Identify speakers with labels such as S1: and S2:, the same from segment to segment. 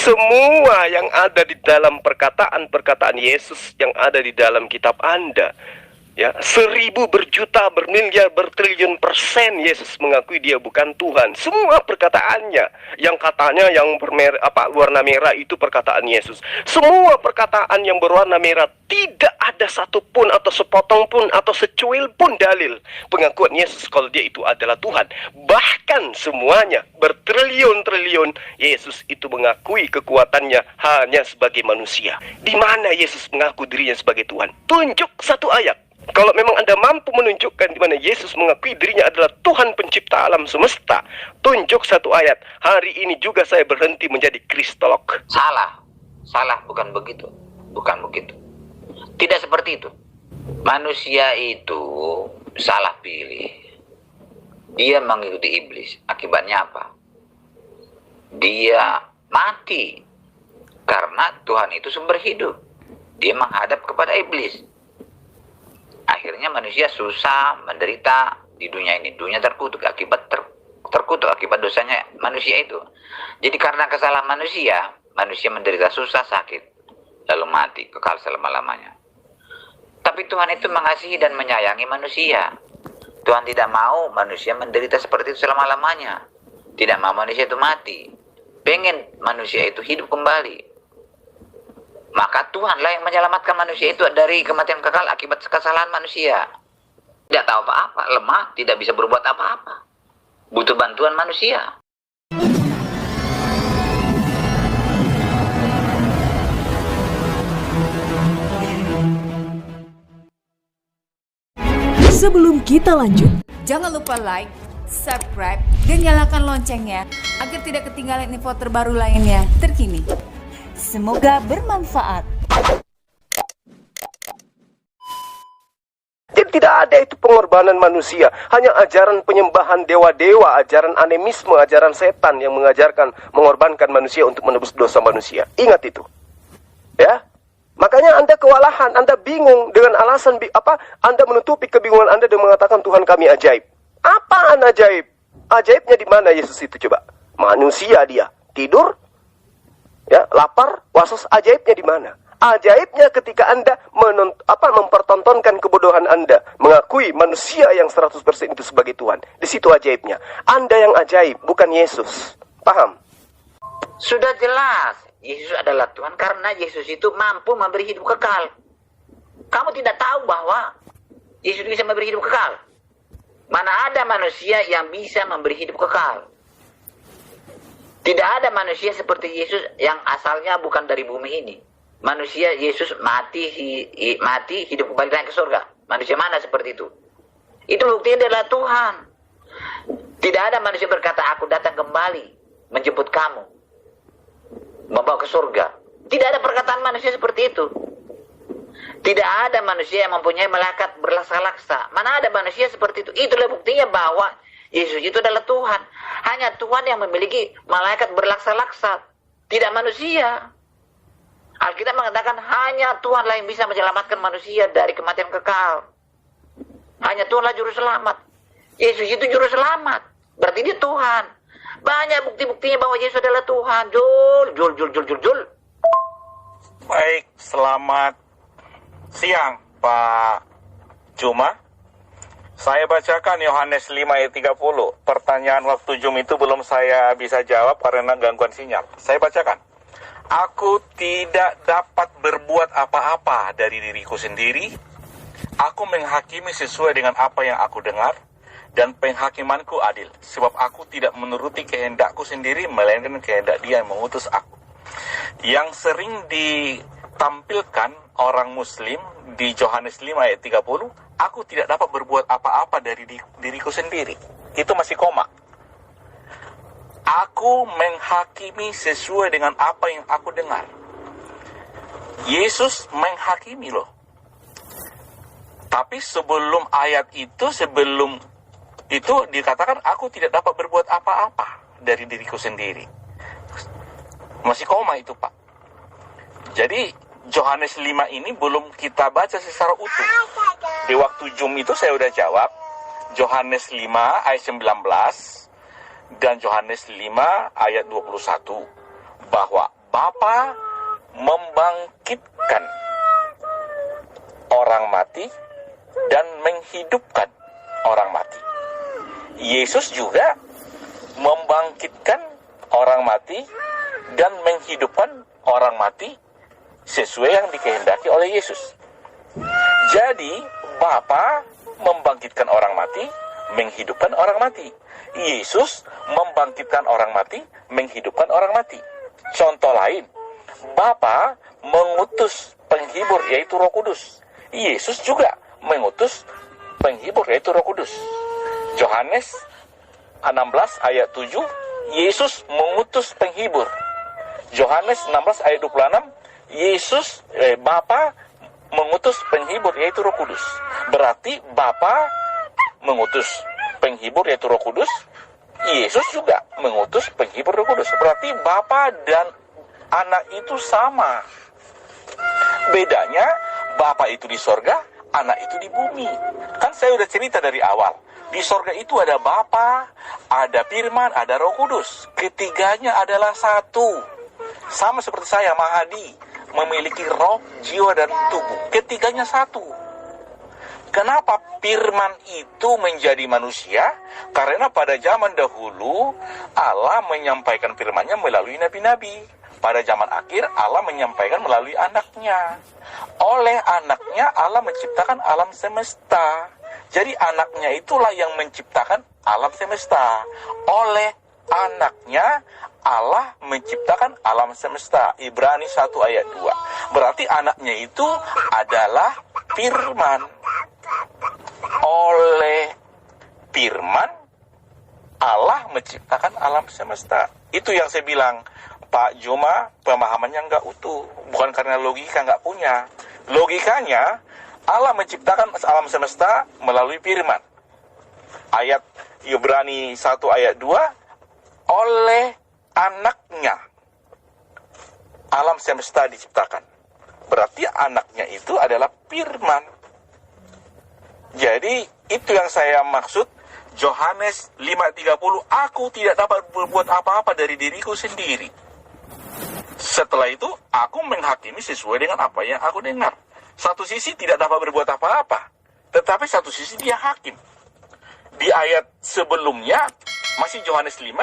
S1: semua yang ada di dalam perkataan-perkataan Yesus yang ada di dalam kitab Anda, ya, 1000 berjuta, bermiliar, bertriliun persen Yesus mengakui dia bukan Tuhan. Semua perkataannya, yang katanya yang warna merah itu perkataan Yesus. Semua perkataan yang berwarna merah, tidak ada satupun atau sepotong pun atau secuil pun dalil pengakuan Yesus kalau dia itu adalah Tuhan. Bahkan semuanya bertriliun-triliun Yesus itu mengakui kekuatannya hanya sebagai manusia. Di mana Yesus mengaku dirinya sebagai Tuhan? Tunjuk satu ayat. Kalau memang Anda mampu menunjukkan di mana Yesus mengakui dirinya adalah Tuhan pencipta alam semesta, tunjuk satu ayat. Hari ini juga saya berhenti menjadi kristolog.
S2: Salah, bukan begitu. Bukan begitu. Tidak seperti itu. Manusia itu salah pilih. Dia mengikuti iblis. Akibatnya apa? Dia mati. Karena Tuhan itu sumber hidup. Dia menghadap kepada iblis. Akhirnya manusia susah, menderita di dunia ini. Dunia terkutuk akibat terkutuk akibat dosanya manusia itu. Jadi karena kesalahan manusia menderita susah, sakit, lalu mati, kekal selama-lamanya. Tapi Tuhan itu mengasihi dan menyayangi manusia. Tuhan tidak mau manusia menderita seperti itu selama-lamanya. Tidak mau manusia itu mati. Pengen manusia itu hidup kembali. Maka Tuhanlah yang menyelamatkan manusia itu dari kematian kekal akibat kesalahan manusia. Tidak tahu apa-apa, lemah, tidak bisa berbuat apa-apa. Butuh bantuan manusia.
S3: Sebelum kita lanjut,
S4: jangan lupa like, subscribe, dan nyalakan loncengnya agar tidak ketinggalan info terbaru lainnya terkini. Semoga bermanfaat.
S1: Jadi tidak ada itu pengorbanan manusia, hanya ajaran penyembahan dewa-dewa, ajaran animisme, ajaran setan yang mengajarkan mengorbankan manusia untuk menebus dosa manusia. Ingat itu. Ya. Makanya Anda kewalahan, Anda bingung dengan alasan Anda menutupi kebingungan Anda dengan mengatakan Tuhan kami ajaib. Apaan ajaib? Ajaibnya di mana Yesus itu coba? Manusia dia, tidur, ya, lapar, was-was, ajaibnya di mana? Ajaibnya ketika Anda mempertontonkan kebodohan Anda, mengakui manusia yang 100% itu sebagai Tuhan. Di situ ajaibnya. Anda yang ajaib, bukan Yesus. Paham?
S2: Sudah jelas, Yesus adalah Tuhan karena Yesus itu mampu memberi hidup kekal. Kamu tidak tahu bahwa Yesus bisa memberi hidup kekal? Mana ada manusia yang bisa memberi hidup kekal? Tidak ada manusia seperti Yesus yang asalnya bukan dari bumi ini. Manusia Yesus mati, hidup kembali naik ke surga. Manusia mana seperti itu? Itu buktinya dia adalah Tuhan. Tidak ada manusia berkata, aku datang kembali menjemput kamu, membawa ke surga. Tidak ada perkataan manusia seperti itu. Tidak ada manusia yang mempunyai malaikat berlaksa-laksa. Mana ada manusia seperti itu? Itulah buktinya bahwa Yesus itu adalah Tuhan. Hanya Tuhan yang memiliki malaikat berlaksa-laksa, tidak manusia. Alkitab mengatakan hanya Tuhanlah yang bisa menyelamatkan manusia dari kematian kekal. Hanya Tuhanlah juru selamat. Yesus itu juru selamat. Berarti dia Tuhan. Banyak bukti-buktinya bahwa Yesus adalah Tuhan. Jul.
S5: Baik, selamat siang Pak Juma. Saya bacakan Yohanes 5 ayat 30. Pertanyaan waktu Zoom itu belum saya bisa jawab karena gangguan sinyal. Saya bacakan. Aku tidak dapat berbuat apa-apa dari diriku sendiri. Aku menghakimi sesuai dengan apa yang aku dengar. Dan penghakimanku adil. Sebab aku tidak menuruti kehendakku sendiri, melainkan kehendak Dia yang mengutus aku. Yang sering ditampilkan orang Muslim di Yohanes 5 ayat 30, aku tidak dapat berbuat apa-apa dari diriku sendiri. Itu masih koma. Aku menghakimi sesuai dengan apa yang aku dengar. Yesus menghakimi loh. Tapi sebelum ayat itu, sebelum itu dikatakan aku tidak dapat berbuat apa-apa dari diriku sendiri. Masih koma itu Pak. Jadi Yohanes 5 ini belum kita baca secara utuh. Di waktu Zoom itu saya udah jawab Yohanes 5 ayat 19 dan Yohanes 5 ayat 21 bahwa Bapa membangkitkan orang mati dan menghidupkan orang mati. Yesus juga membangkitkan orang mati dan menghidupkan orang mati sesuai yang dikehendaki oleh Yesus. Jadi, Bapa membangkitkan orang mati, menghidupkan orang mati. Yesus membangkitkan orang mati, menghidupkan orang mati. Contoh lain, Bapa mengutus penghibur yaitu Roh Kudus. Yesus juga mengutus penghibur yaitu Roh Kudus. Yohanes 16 ayat 7, Yesus mengutus penghibur. Yohanes 16 ayat 26, Bapa mengutus penghibur yaitu Roh Kudus. Berarti Bapa mengutus penghibur yaitu Roh Kudus, Yesus juga mengutus penghibur Roh Kudus. Berarti Bapa dan Anak itu sama. Bedanya Bapa itu di sorga, Anak itu di bumi. Kan saya udah cerita dari awal. Di sorga itu ada Bapa, ada Firman, ada Roh Kudus. Ketiganya adalah satu. Sama seperti saya, Mahadi, memiliki roh, jiwa, dan tubuh. Ketiganya satu. Kenapa Firman itu menjadi manusia? Karena pada zaman dahulu, Allah menyampaikan firman-Nya melalui nabi-nabi. Pada zaman akhir, Allah menyampaikan melalui anaknya. Oleh anaknya, Allah menciptakan alam semesta. Jadi anaknya itulah yang menciptakan alam semesta. Oleh anaknya, Allah menciptakan alam semesta. Ibrani 1 ayat 2. Berarti anaknya itu adalah Firman. Oleh Firman, Allah menciptakan alam semesta. Itu yang saya bilang, Pak Juma pemahamannya nggak utuh. Bukan karena logika nggak punya. Logikanya, Allah menciptakan alam semesta melalui Firman. Ayat Ibrani 1 ayat 2, oleh anaknya alam semesta diciptakan. Berarti anaknya itu adalah Firman. Jadi itu yang saya maksud. Yohanes 5:30, aku tidak dapat berbuat apa-apa dari diriku sendiri. Setelah itu aku menghakimi sesuai dengan apa yang aku dengar. Satu sisi tidak dapat berbuat apa-apa, tetapi satu sisi dia hakim. Di ayat sebelumnya masih Yohanes 5,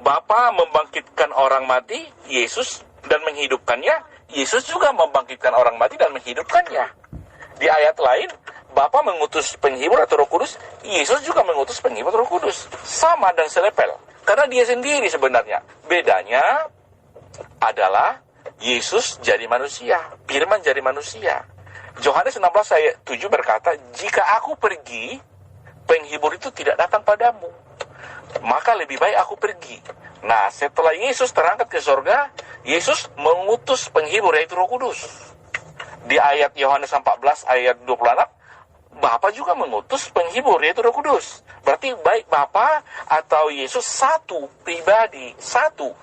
S5: Bapa membangkitkan orang mati, Yesus, dan menghidupkannya. Yesus juga membangkitkan orang mati dan menghidupkannya. Di ayat lain, Bapa mengutus penghibur atau Roh Kudus, Yesus juga mengutus penghibur Roh Kudus. Sama dan selepel. Karena dia sendiri sebenarnya. Bedanya adalah Yesus jadi manusia, Firman jadi manusia. Yohanes 16 ayat 7 berkata, jika aku pergi, penghibur itu tidak datang padamu. Maka lebih baik aku pergi. Nah, setelah Yesus terangkat ke sorga, Yesus mengutus penghibur yaitu Roh Kudus. Di ayat Yohanes 14 ayat 26, Bapa juga mengutus penghibur yaitu Roh Kudus. Berarti baik Bapa atau Yesus satu pribadi, satu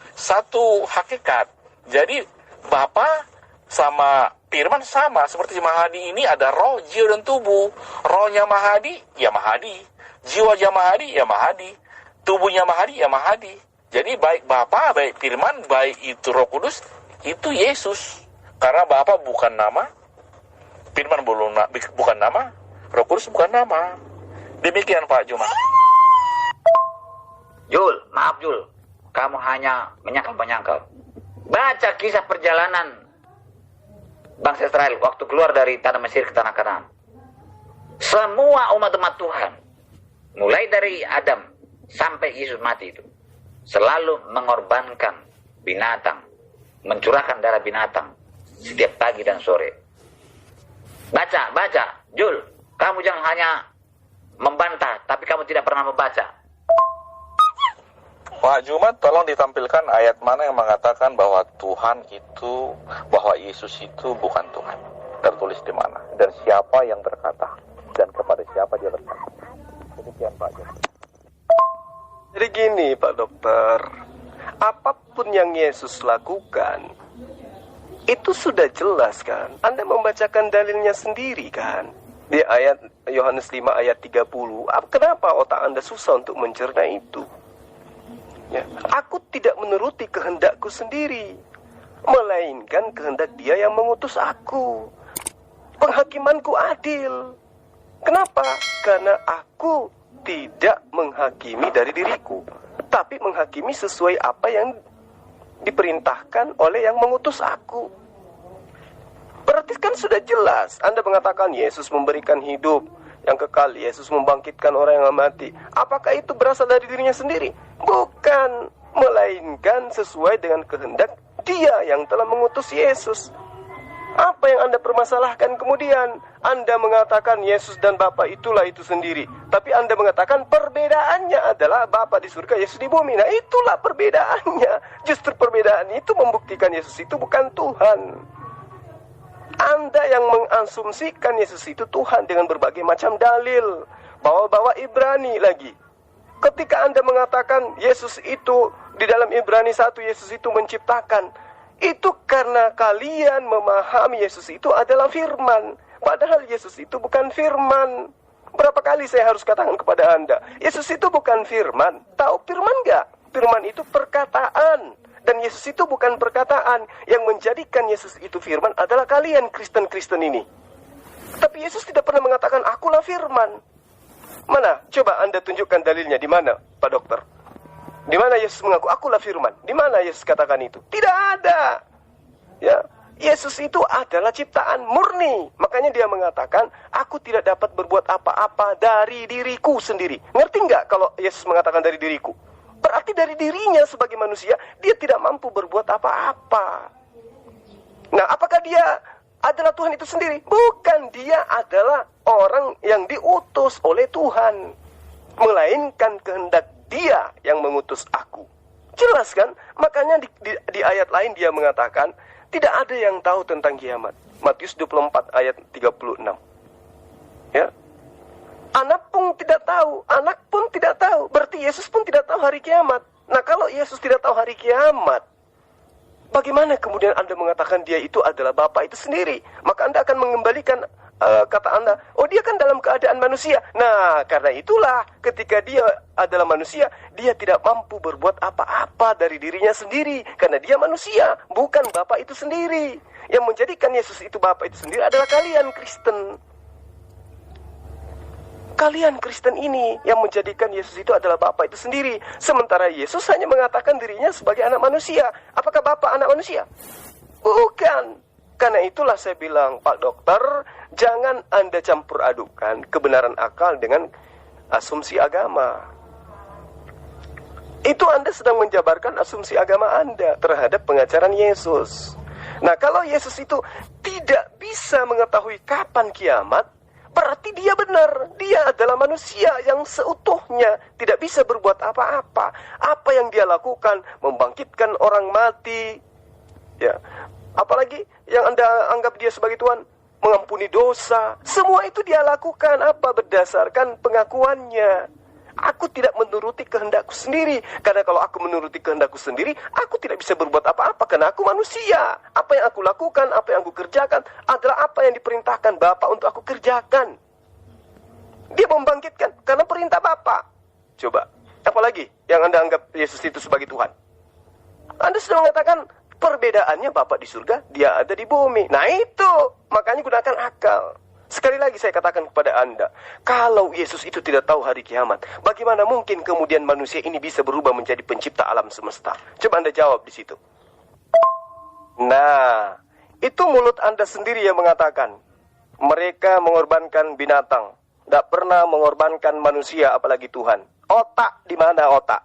S5: hakikat. Jadi Bapa sama Firman sama. Seperti Mahadi ini ada roh, jiwa, dan tubuh. Rohnya Mahadi, ya Mahadi. Jiwanya Mahadi, ya Mahadi. Tubuhnya Mahadi, ya Mahadi. Jadi baik Bapa, baik Firman, baik itu Roh Kudus, itu Yesus. Karena Bapa bukan nama, Firman bukan nama, Roh Kudus bukan nama. Demikian Pak Juma.
S2: Jul, maaf Jul, kamu hanya menyangkal-menyangkal. Baca kisah perjalanan bangsa Israel waktu keluar dari tanah Mesir ke tanah Kanaan. Semua umat-umat Tuhan, mulai dari Adam sampai Yesus mati itu, selalu mengorbankan binatang, mencurahkan darah binatang setiap pagi dan sore. Baca, Jul, kamu jangan hanya membantah, tapi kamu tidak pernah membaca.
S5: Pak Jumat, tolong ditampilkan ayat mana yang mengatakan bahwa Tuhan itu, bahwa Yesus itu bukan Tuhan. Tertulis di mana? Dan siapa yang berkata? Dan kepada siapa dia berkata? Demikian Pak Jumat.
S1: Jadi gini Pak Dokter, apapun yang Yesus lakukan, itu sudah jelas kan? Anda membacakan dalilnya sendiri kan? Di ayat Yohanes 5 ayat 30, kenapa otak Anda susah untuk mencerna itu? Ya, aku tidak menuruti kehendakku sendiri. melainkan kehendak Dia yang mengutus aku. Penghakimanku adil. Kenapa? Karena aku tidak menghakimi dari diriku, tapi menghakimi sesuai apa yang diperintahkan oleh yang mengutus aku. Berarti kan sudah jelas. Anda mengatakan Yesus memberikan hidup yang kekal, Yesus membangkitkan orang yang mati. Apakah itu berasal dari dirinya sendiri? Bukan, melainkan sesuai dengan kehendak Dia yang telah mengutus Yesus. Apa yang Anda permasalahkan kemudian? Anda mengatakan Yesus dan Bapa itulah itu sendiri, tapi Anda mengatakan perbedaannya adalah Bapa di surga, Yesus di bumi. Nah, itulah perbedaannya. Justru perbedaan itu membuktikan Yesus itu bukan Tuhan. Anda yang mengasumsikan Yesus itu Tuhan dengan berbagai macam dalil, bawa-bawa Ibrani lagi. Ketika Anda mengatakan Yesus itu di dalam Ibrani 1, Yesus itu menciptakan, itu karena kalian memahami Yesus itu adalah firman. Padahal Yesus itu bukan firman. Berapa kali saya harus katakan kepada Anda, Yesus itu bukan firman. Tahu firman nggak? Firman itu perkataan. Dan Yesus itu bukan perkataan. Yang menjadikan Yesus itu firman adalah kalian Kristen-Kristen ini. Tapi Yesus tidak pernah mengatakan, akulah firman. Mana? Coba Anda tunjukkan dalilnya. Di mana, Pak Dokter? Di mana Yesus mengaku, akulah firman? Di mana Yesus katakan itu? Tidak ada. Ya, Yesus itu adalah ciptaan murni. Makanya Dia mengatakan, aku tidak dapat berbuat apa-apa dari diriku sendiri. Ngerti nggak kalau Yesus mengatakan dari diriku? Berarti dari dirinya sebagai manusia, Dia tidak mampu berbuat apa-apa. Nah, apakah Dia adalah Tuhan itu sendiri? Bukan, Dia adalah orang yang diutus oleh Tuhan. Melainkan kehendak Dia yang mengutus aku. Jelas kan? Makanya di ayat lain Dia mengatakan, tidak ada yang tahu tentang kiamat. Matius 24 ayat 36. Ya. Anak pun tidak tahu, anak pun tidak tahu. Berarti Yesus pun tidak tahu hari kiamat. Nah, kalau Yesus tidak tahu hari kiamat, bagaimana kemudian Anda mengatakan Dia itu adalah Bapa itu sendiri? Maka Anda akan mengembalikan kata Anda, oh Dia kan dalam keadaan manusia. Nah, karena itulah ketika Dia adalah manusia, Dia tidak mampu berbuat apa-apa dari dirinya sendiri. Karena Dia manusia, bukan Bapa itu sendiri. Yang menjadikan Yesus itu Bapa itu sendiri adalah kalian Kristen. Kalian Kristen ini yang menjadikan Yesus itu adalah Bapa itu sendiri. Sementara Yesus hanya mengatakan dirinya sebagai anak manusia. Apakah Bapa anak manusia? Bukan. Karena itulah saya bilang, Pak Dokter, jangan Anda campur adukan kebenaran akal dengan asumsi agama. Itu Anda sedang menjabarkan asumsi agama Anda terhadap pengajaran Yesus. Nah, kalau Yesus itu tidak bisa mengetahui kapan kiamat, berarti Dia benar. Dia adalah manusia yang seutuhnya, tidak bisa berbuat apa-apa. Apa yang Dia lakukan, membangkitkan orang mati. Ya, apalagi yang Anda anggap Dia sebagai Tuhan, mengampuni dosa. Semua itu Dia lakukan apa? Berdasarkan pengakuannya. Aku tidak menuruti kehendakku sendiri. Karena kalau aku menuruti kehendakku sendiri, aku tidak bisa berbuat apa-apa karena aku manusia. Apa yang aku lakukan, apa yang aku kerjakan adalah apa yang diperintahkan Bapa untuk aku kerjakan. Dia membangkitkan karena perintah Bapa. Coba, apalagi yang Anda anggap Yesus itu sebagai Tuhan? Anda sudah mengatakan perbedaannya Bapa di surga, Dia ada di bumi. Nah itu, makanya gunakan akal. Sekali lagi saya katakan kepada Anda, kalau Yesus itu tidak tahu hari kiamat, bagaimana mungkin kemudian manusia ini bisa berubah menjadi pencipta alam semesta? Coba Anda jawab di situ. Nah, itu mulut Anda sendiri yang mengatakan, mereka mengorbankan binatang, tidak pernah mengorbankan manusia apalagi Tuhan. Otak, di mana otak?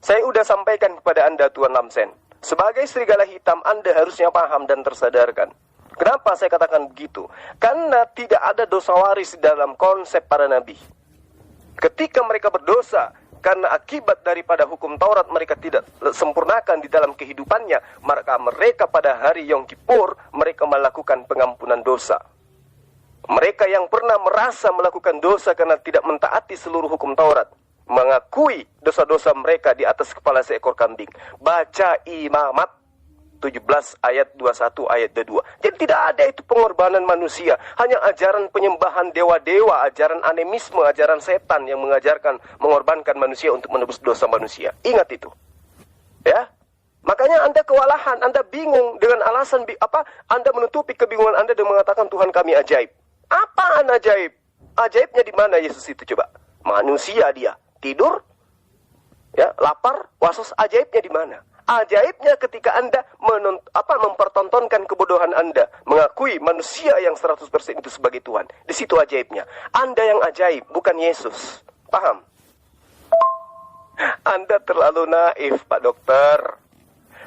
S1: Saya sudah sampaikan kepada Anda, Tuan Lamsen, sebagai serigala hitam Anda harusnya paham dan tersadarkan. Kenapa saya katakan begitu? Karena tidak ada dosa waris dalam konsep para nabi. Ketika mereka berdosa, karena akibat daripada hukum Taurat mereka tidak sempurnakan di dalam kehidupannya, maka mereka pada hari Yom Kippur, mereka melakukan pengampunan dosa. Mereka yang pernah merasa melakukan dosa karena tidak mentaati seluruh hukum Taurat, mengakui dosa-dosa mereka di atas kepala seekor kambing. Baca Imamat 17 ayat 21 ayat 22. Jadi tidak ada itu pengorbanan manusia. Hanya ajaran penyembahan dewa-dewa, ajaran animisme, ajaran setan yang mengajarkan mengorbankan manusia untuk menebus dosa manusia. Ingat itu. Ya. Makanya Anda kewalahan, Anda bingung dengan alasan Anda menutupi kebingungan Anda dengan mengatakan Tuhan kami ajaib. Apaan ajaib? Ajaibnya di mana Yesus itu coba? Manusia dia, tidur, ya, lapar, was-was, ajaibnya di mana? Ajaibnya ketika Anda mempertontonkan kebodohan Anda, mengakui manusia yang 100% itu sebagai Tuhan. Di situ ajaibnya. Anda yang ajaib, bukan Yesus. Paham? Anda terlalu naif, Pak Dokter.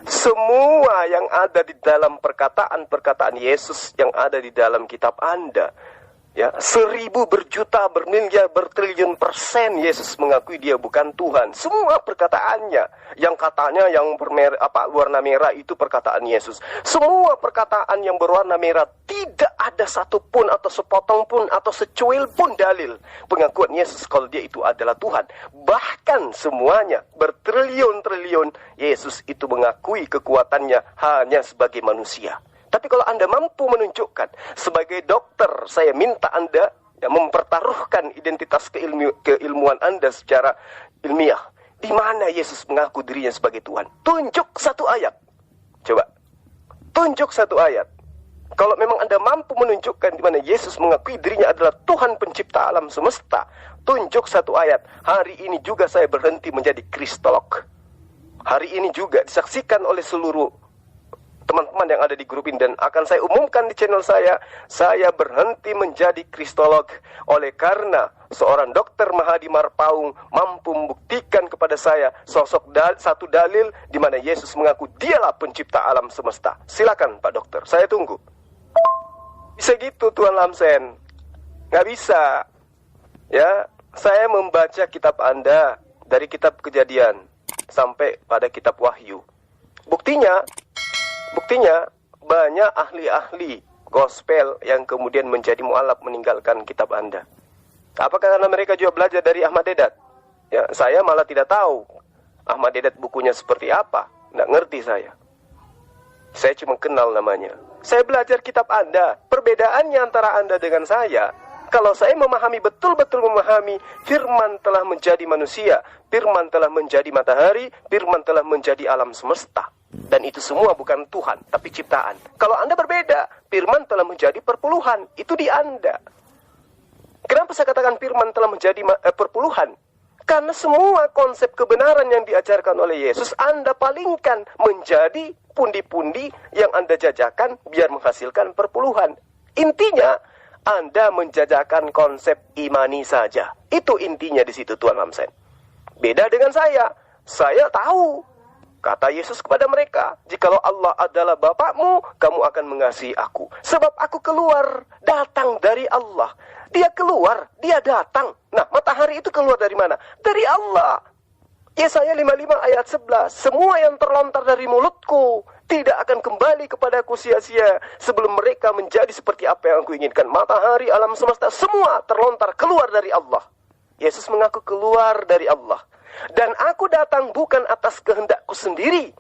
S1: Semua yang ada di dalam perkataan-perkataan Yesus yang ada di dalam kitab Anda, ya, 1000 berjuta, bermiliar, bertriliun persen Yesus mengakui dia bukan Tuhan. Semua perkataannya, yang katanya yang warna merah itu perkataan Yesus. Semua perkataan yang berwarna merah, tidak ada satupun atau sepotong pun atau secuil pun dalil pengakuan Yesus kalau dia itu adalah Tuhan. Bahkan semuanya bertriliun-triliun Yesus itu mengakui kekuatannya hanya sebagai manusia. Tapi kalau Anda mampu menunjukkan, sebagai dokter, saya minta Anda mempertaruhkan identitas keilmuan Anda secara ilmiah. Di mana Yesus mengaku dirinya sebagai Tuhan? Tunjuk satu ayat. Coba. Tunjuk satu ayat. Kalau memang Anda mampu menunjukkan di mana Yesus mengakui dirinya adalah Tuhan pencipta alam semesta, tunjuk satu ayat. Hari ini juga saya berhenti menjadi kristolog. Hari ini juga disaksikan oleh seluruh teman-teman yang ada di grup ini, dan akan saya umumkan di channel saya berhenti menjadi kristolog oleh karena seorang dokter Mahadi Marpaung mampu membuktikan kepada saya satu dalil di mana Yesus mengaku dialah pencipta alam semesta. Silakan Pak Dokter, saya tunggu. Bisa gitu Tuan Lamsen? Nggak bisa. Ya, saya membaca kitab Anda dari kitab Kejadian sampai pada kitab Wahyu. Buktinya banyak ahli-ahli gospel yang kemudian menjadi mualaf meninggalkan kitab Anda. Apakah karena mereka juga belajar dari Ahmad Dedat? Ya, saya malah tidak tahu Ahmad Dedat bukunya seperti apa. Nggak ngerti saya. Saya cuma kenal namanya. Saya belajar kitab Anda. Perbedaannya antara Anda dengan saya, kalau saya betul-betul memahami, firman telah menjadi manusia, firman telah menjadi matahari, firman telah menjadi alam semesta. Dan itu semua bukan Tuhan, tapi ciptaan. Kalau Anda berbeda, firman telah menjadi perpuluhan. Itu di Anda. Kenapa saya katakan firman telah menjadi perpuluhan? Karena semua konsep kebenaran yang diajarkan oleh Yesus, Anda palingkan menjadi pundi-pundi yang Anda jajakan biar menghasilkan perpuluhan. Intinya, Anda menjajakan konsep imani saja. Itu intinya di situ Tuan Lamsen. Beda dengan saya. Saya tahu. Kata Yesus kepada mereka, jikalau Allah adalah Bapakmu, kamu akan mengasihi aku. Sebab aku keluar, datang dari Allah. Dia keluar, dia datang. Nah, matahari itu keluar dari mana? Dari Allah. Yesaya 55 ayat 11. Semua yang terlontar dari mulutku tidak akan kembali kepadaku sia-sia sebelum mereka menjadi seperti apa yang aku inginkan. Matahari, alam semesta, semua terlontar keluar dari Allah. Yesus mengaku keluar dari Allah. Dan aku datang bukan atas kehendakku sendiri.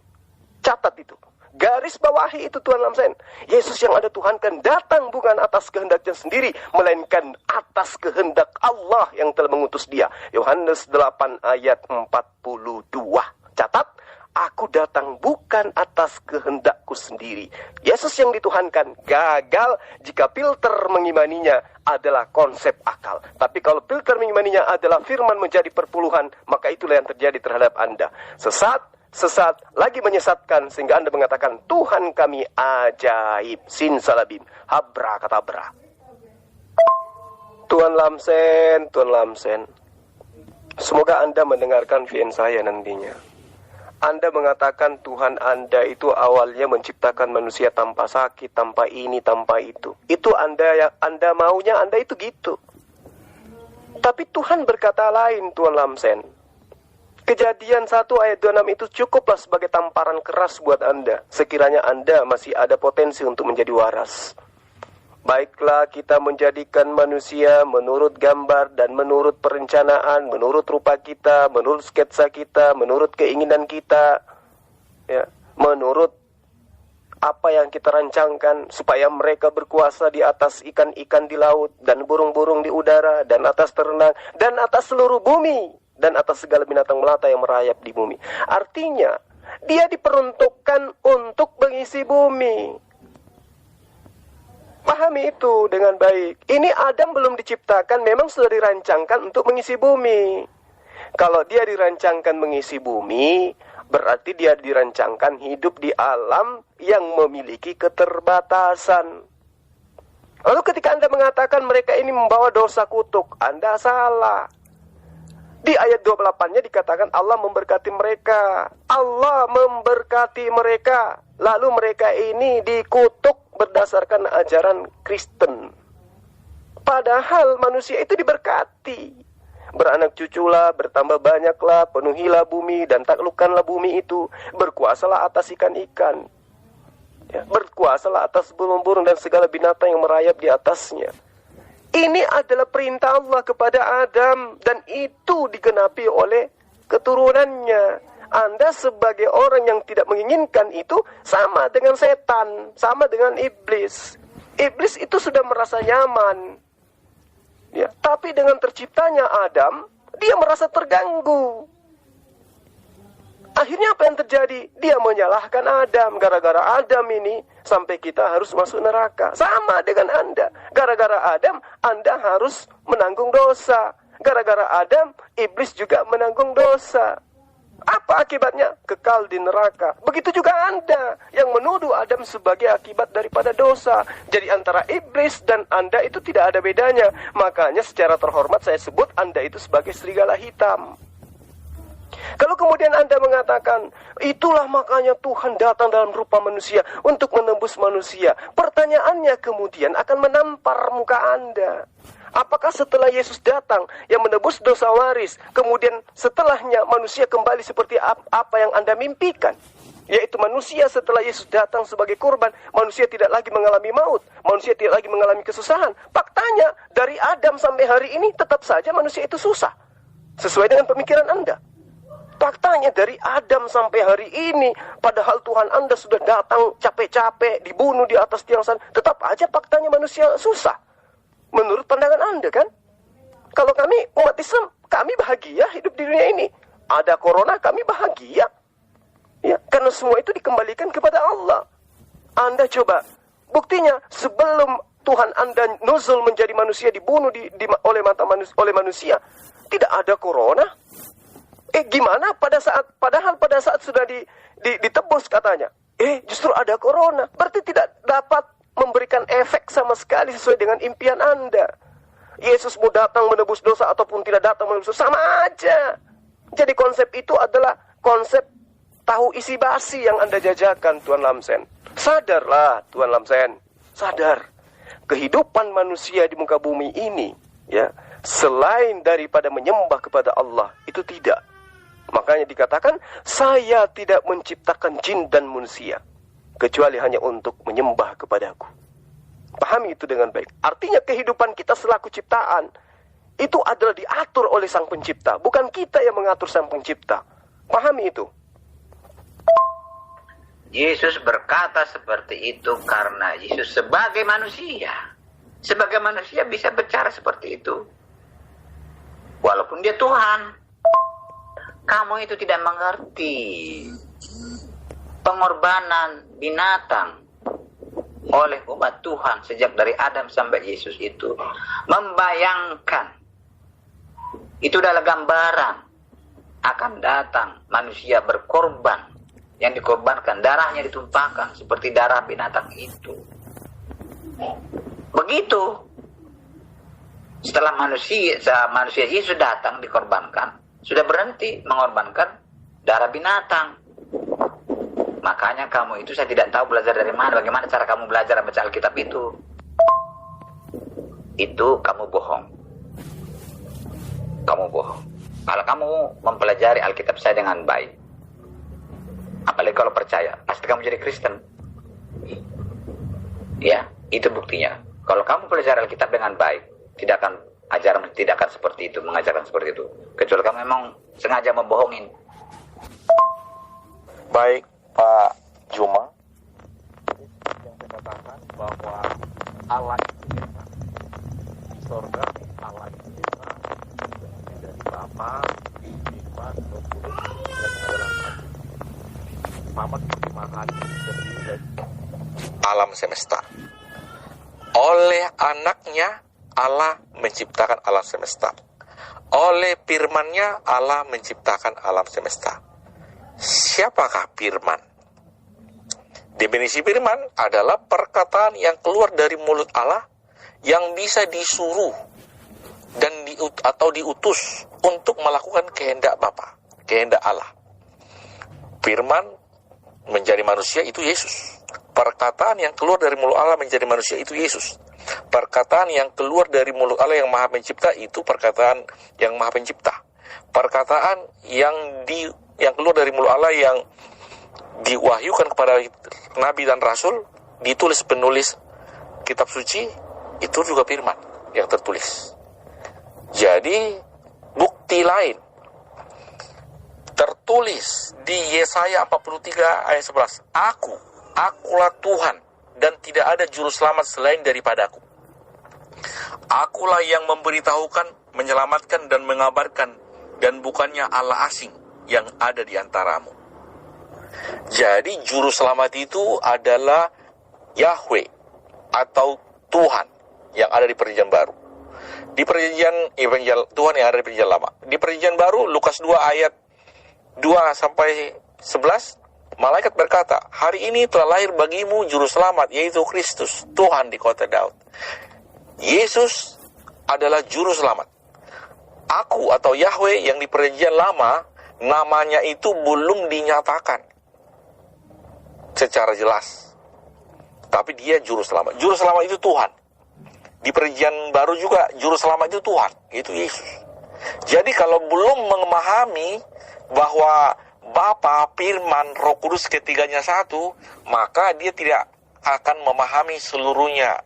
S1: Catat itu. Garis bawahi itu Tuan Lamsen. Yesus yang ada Tuhankan datang bukan atas kehendaknya sendiri, melainkan atas kehendak Allah yang telah mengutus dia. Yohanes 8 ayat 42. Catat. Aku datang bukan atas kehendakku sendiri. Yesus yang dituhankan gagal jika filter mengimaninya adalah konsep akal. Tapi kalau filter mengimaninya adalah firman menjadi perpuluhan, maka itulah yang terjadi terhadap Anda. Sesat, lagi menyesatkan sehingga Anda mengatakan Tuhan kami ajaib. Sin salabim, habra katabra. Tuan Lamsen. Semoga Anda mendengarkan VN saya nantinya. Anda mengatakan Tuhan Anda itu awalnya menciptakan manusia tanpa sakit, tanpa ini, tanpa itu. Itu Anda maunya Anda itu gitu. Tapi Tuhan berkata lain, Tuan Lamsen. Kejadian 1 ayat 26 itu cukuplah sebagai tamparan keras buat Anda. Sekiranya Anda masih ada potensi untuk menjadi waras. Baiklah kita menjadikan manusia menurut gambar dan menurut perencanaan, menurut rupa kita, menurut sketsa kita, menurut keinginan kita, ya, menurut apa yang kita rancangkan supaya mereka berkuasa di atas ikan-ikan di laut dan burung-burung di udara dan atas ternak dan atas seluruh bumi dan atas segala binatang melata yang merayap di bumi. Artinya dia diperuntukkan untuk mengisi bumi. Pahami itu dengan baik. Ini Adam belum diciptakan, memang sudah dirancangkan untuk mengisi bumi. Kalau dia dirancangkan mengisi bumi, berarti dia dirancangkan hidup di alam yang memiliki keterbatasan. Lalu ketika Anda mengatakan mereka ini membawa dosa kutuk, Anda salah. Di ayat 28-nya dikatakan Allah memberkati mereka. Allah memberkati mereka. Lalu mereka ini dikutuk berdasarkan ajaran Kristen. Padahal manusia itu diberkati. Beranak cuculah, bertambah banyaklah, penuhilah bumi dan taklukkanlah bumi itu. Berkuasalah atas ikan-ikan. Ya, berkuasalah atas burung-burung dan segala binatang yang merayap di atasnya. Ini adalah perintah Allah kepada Adam dan itu digenapi oleh keturunannya. Anda sebagai orang yang tidak menginginkan itu sama dengan setan, sama dengan iblis. Iblis itu sudah merasa nyaman. Ya, tapi dengan terciptanya Adam, dia merasa terganggu. Akhirnya apa yang terjadi? Dia menyalahkan Adam. Gara-gara Adam ini sampai kita harus masuk neraka. Sama dengan Anda. Gara-gara Adam, Anda harus menanggung dosa. Gara-gara Adam, iblis juga menanggung dosa. Apa akibatnya? Kekal di neraka. Begitu juga Anda yang menuduh Adam sebagai akibat daripada dosa. Jadi antara iblis dan Anda itu tidak ada bedanya. Makanya secara terhormat saya sebut Anda itu sebagai serigala hitam. Kalau kemudian Anda mengatakan, itulah makanya Tuhan datang dalam rupa manusia untuk menembus manusia. Pertanyaannya kemudian akan menampar muka Anda. Apakah setelah Yesus datang yang menebus dosa waris, kemudian setelahnya manusia kembali seperti apa yang Anda mimpikan? Yaitu manusia setelah Yesus datang sebagai korban, manusia tidak lagi mengalami maut, manusia tidak lagi mengalami kesusahan. Faktanya, dari Adam sampai hari ini tetap saja manusia itu susah. Sesuai dengan pemikiran Anda. Faktanya dari Adam sampai hari ini, padahal Tuhan Anda sudah datang capek-capek, dibunuh di atas tiang salib, tetap aja faktanya manusia susah. Menurut pandangan Anda kan? Kalau kami umat Islam, kami bahagia hidup di dunia ini. Ada corona, kami bahagia. Ya, karena semua itu dikembalikan kepada Allah. Anda coba, buktinya sebelum Tuhan Anda nuzul menjadi manusia, dibunuh oleh manusia, tidak ada corona. Gimana padahal pada saat sudah ditebus katanya. Justru ada corona. Berarti tidak dapat memberikan efek sama sekali sesuai dengan impian Anda. Yesus mau datang menebus dosa ataupun tidak datang menebus dosa, sama aja. Jadi konsep itu adalah konsep tahu isi basi yang Anda jajakan, Tuan Lamsen. Sadarlah, Tuan Lamsen. Sadar. Kehidupan manusia di muka bumi ini, ya, selain daripada menyembah kepada Allah, itu tidak. Makanya dikatakan, saya tidak menciptakan jin dan manusia, kecuali hanya untuk menyembah kepadaku. Pahami itu dengan baik. Artinya kehidupan kita selaku ciptaan, itu adalah diatur oleh Sang Pencipta. Bukan kita yang mengatur Sang Pencipta. Pahami itu.
S2: Yesus berkata seperti itu karena Yesus sebagai manusia. Sebagai manusia bisa bicara seperti itu. Walaupun dia Tuhan. Kamu itu tidak mengerti pengorbanan binatang oleh umat Tuhan sejak dari Adam sampai Yesus itu. Membayangkan. Itu adalah gambaran akan datang manusia berkorban. Yang dikorbankan, darahnya ditumpahkan seperti darah binatang itu. Begitu. Setelah manusia Yesus datang dikorbankan, sudah berhenti mengorbankan darah binatang. Makanya kamu itu, saya tidak tahu belajar dari mana, bagaimana cara kamu belajar baca Alkitab itu. Itu kamu bohong. Kamu bohong. Kalau kamu mempelajari Alkitab saya dengan baik, apalagi kalau percaya, pasti kamu jadi Kristen. Ya, itu buktinya. Kalau kamu pelajari Alkitab dengan baik, tidak akan seperti itu, mengajarkan seperti itu. Kecuali kamu memang sengaja membohongin.
S5: Baik, Pak Juma. Yang saya katakan bahwa Allah itu Esa. Di surga Allah itu Esa. Dari Bapa, Iblis, Roh Kudus, dan segala macam. Muhammad memahami alam semesta. Oleh anaknya Allah menciptakan alam semesta. Oleh firman-Nya Allah menciptakan alam semesta. Siapakah firman? Definisi firman adalah perkataan yang keluar dari mulut Allah yang bisa disuruh dan diutus untuk melakukan kehendak Bapa, kehendak Allah. Firman menjadi manusia itu Yesus. Perkataan yang keluar dari mulut Allah menjadi manusia itu Yesus. Perkataan yang keluar dari mulut Allah yang Maha Pencipta itu perkataan yang Maha Pencipta. Perkataan yang keluar dari mulut Allah yang diwahyukan kepada Nabi dan Rasul, ditulis penulis kitab suci, itu juga firman yang tertulis. Jadi bukti lain tertulis di Yesaya 43 ayat 11. Akulah Tuhan dan tidak ada juru selamat selain daripadaku. Akulah yang memberitahukan, menyelamatkan dan mengabarkan, dan bukannya Allah asing yang ada di antaramu. Jadi juru selamat itu adalah Yahweh atau Tuhan yang ada di Perjanjian Baru. Di perjanjian Tuhan yang ada di Perjanjian Lama. Di Perjanjian Baru Lukas 2 ayat 2 sampai 11, malaikat berkata, hari ini telah lahir bagimu juru selamat, yaitu Kristus, Tuhan di kota Daud. Yesus adalah juru selamat. Aku atau Yahweh yang di Perjanjian Lama, namanya itu belum dinyatakan secara jelas. Tapi dia juru selamat. Juru selamat itu Tuhan. Di Perjanjian Baru juga juru selamat itu Tuhan, itu Yesus. Jadi kalau belum memahami bahwa Bapa, Firman, Roh Kudus ketiganya satu, maka dia tidak akan memahami seluruhnya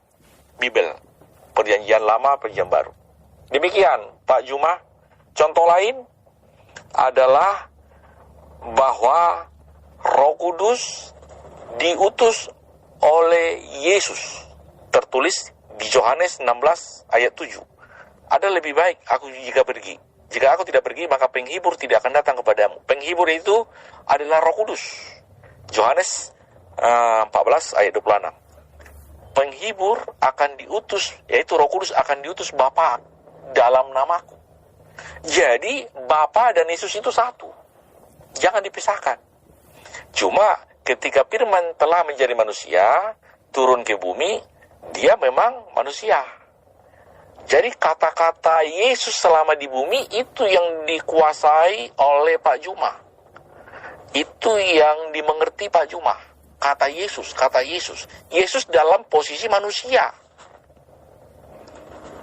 S5: Bible, Perjanjian Lama, Perjanjian Baru. Demikian Pak Juma. Contoh lain adalah bahwa Roh Kudus diutus oleh Yesus, tertulis di Yohanes 16 ayat 7. Ada lebih baik aku jika pergi. Jika aku tidak pergi, maka penghibur tidak akan datang kepadamu. Penghibur itu adalah Roh Kudus. Yohanes 14 ayat 26. Penghibur akan diutus, yaitu Roh Kudus akan diutus Bapa dalam namaku. Jadi Bapa dan Yesus itu satu. Jangan dipisahkan. Cuma ketika Firman telah menjadi manusia, turun ke bumi, dia memang manusia. Jadi kata-kata Yesus selama di bumi itu yang dikuasai oleh Pak Juma. Itu yang dimengerti Pak Juma. Kata Yesus. Yesus dalam posisi manusia.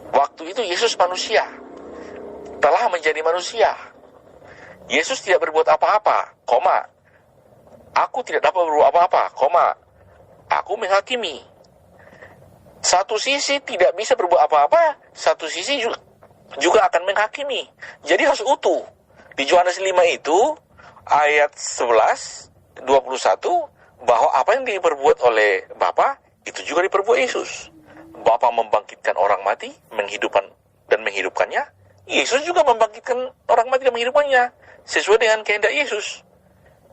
S5: Waktu itu Yesus manusia. Telah menjadi manusia. Yesus tidak berbuat apa-apa, Aku tidak dapat berbuat apa-apa, Aku menghakimi. Satu sisi tidak bisa berbuat apa-apa, satu sisi juga akan menghakimi. Jadi harus utuh. Di Yohanes 5 itu, ayat 11, 21, bahwa apa yang diperbuat oleh Bapa, itu juga diperbuat Yesus. Bapa membangkitkan orang mati, menghidupkannya. Yesus juga membangkitkan orang mati dan menghidupkannya, sesuai dengan kehendak Yesus.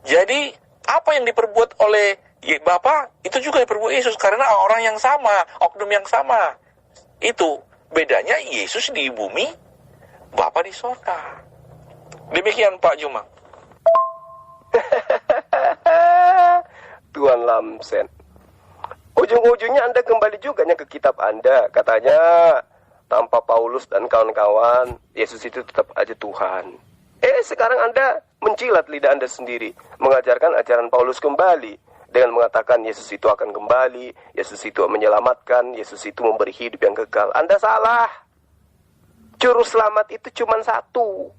S5: Jadi, apa yang diperbuat oleh Bapa itu juga diperbuat Yesus karena orang yang sama, oknum yang sama. Itu bedanya Yesus di bumi, Bapa di sorga. Demikian Pak Juma.
S1: Tuan Lamsen. Ujung-ujungnya Anda kembali juga ke kitab Anda. Katanya tanpa Paulus dan kawan-kawan, Yesus itu tetap aja Tuhan. Sekarang Anda mencilat lidah Anda sendiri, mengajarkan ajaran Paulus kembali dengan mengatakan Yesus itu akan kembali, Yesus itu menyelamatkan, Yesus itu memberi hidup yang kekal. Anda salah. Juru selamat itu cuma satu.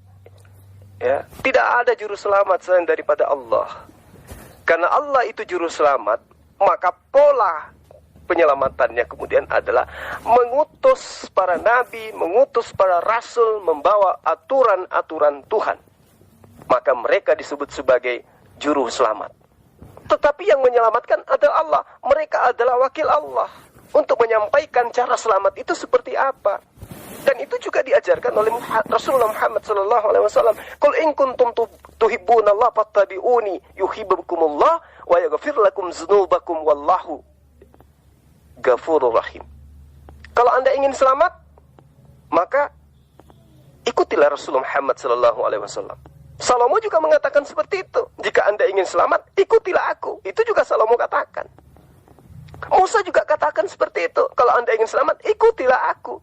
S1: Ya, tidak ada juru selamat selain daripada Allah. Karena Allah itu juru selamat, maka pola penyelamatannya kemudian adalah mengutus para nabi, mengutus para rasul, membawa aturan-aturan Tuhan. Maka mereka disebut sebagai juru selamat. Tetapi yang menyelamatkan adalah Allah. Mereka adalah wakil Allah untuk menyampaikan cara selamat itu seperti apa. Dan itu juga diajarkan oleh Rasulullah Muhammad sallallahu alaihi wasallam. Qul in kuntum tuhibbunallaha fattabi'uni yuhibbukumullah wa yaghfir lakum dzunubakum wallahu ghafurur rahim. Kalau Anda ingin selamat, maka ikutilah Rasulullah Muhammad sallallahu alaihi wasallam. Salomo juga mengatakan seperti itu. Jika Anda ingin selamat, ikutilah aku. Itu juga Salomo katakan. Musa juga katakan seperti itu. Kalau Anda ingin selamat, ikutilah aku.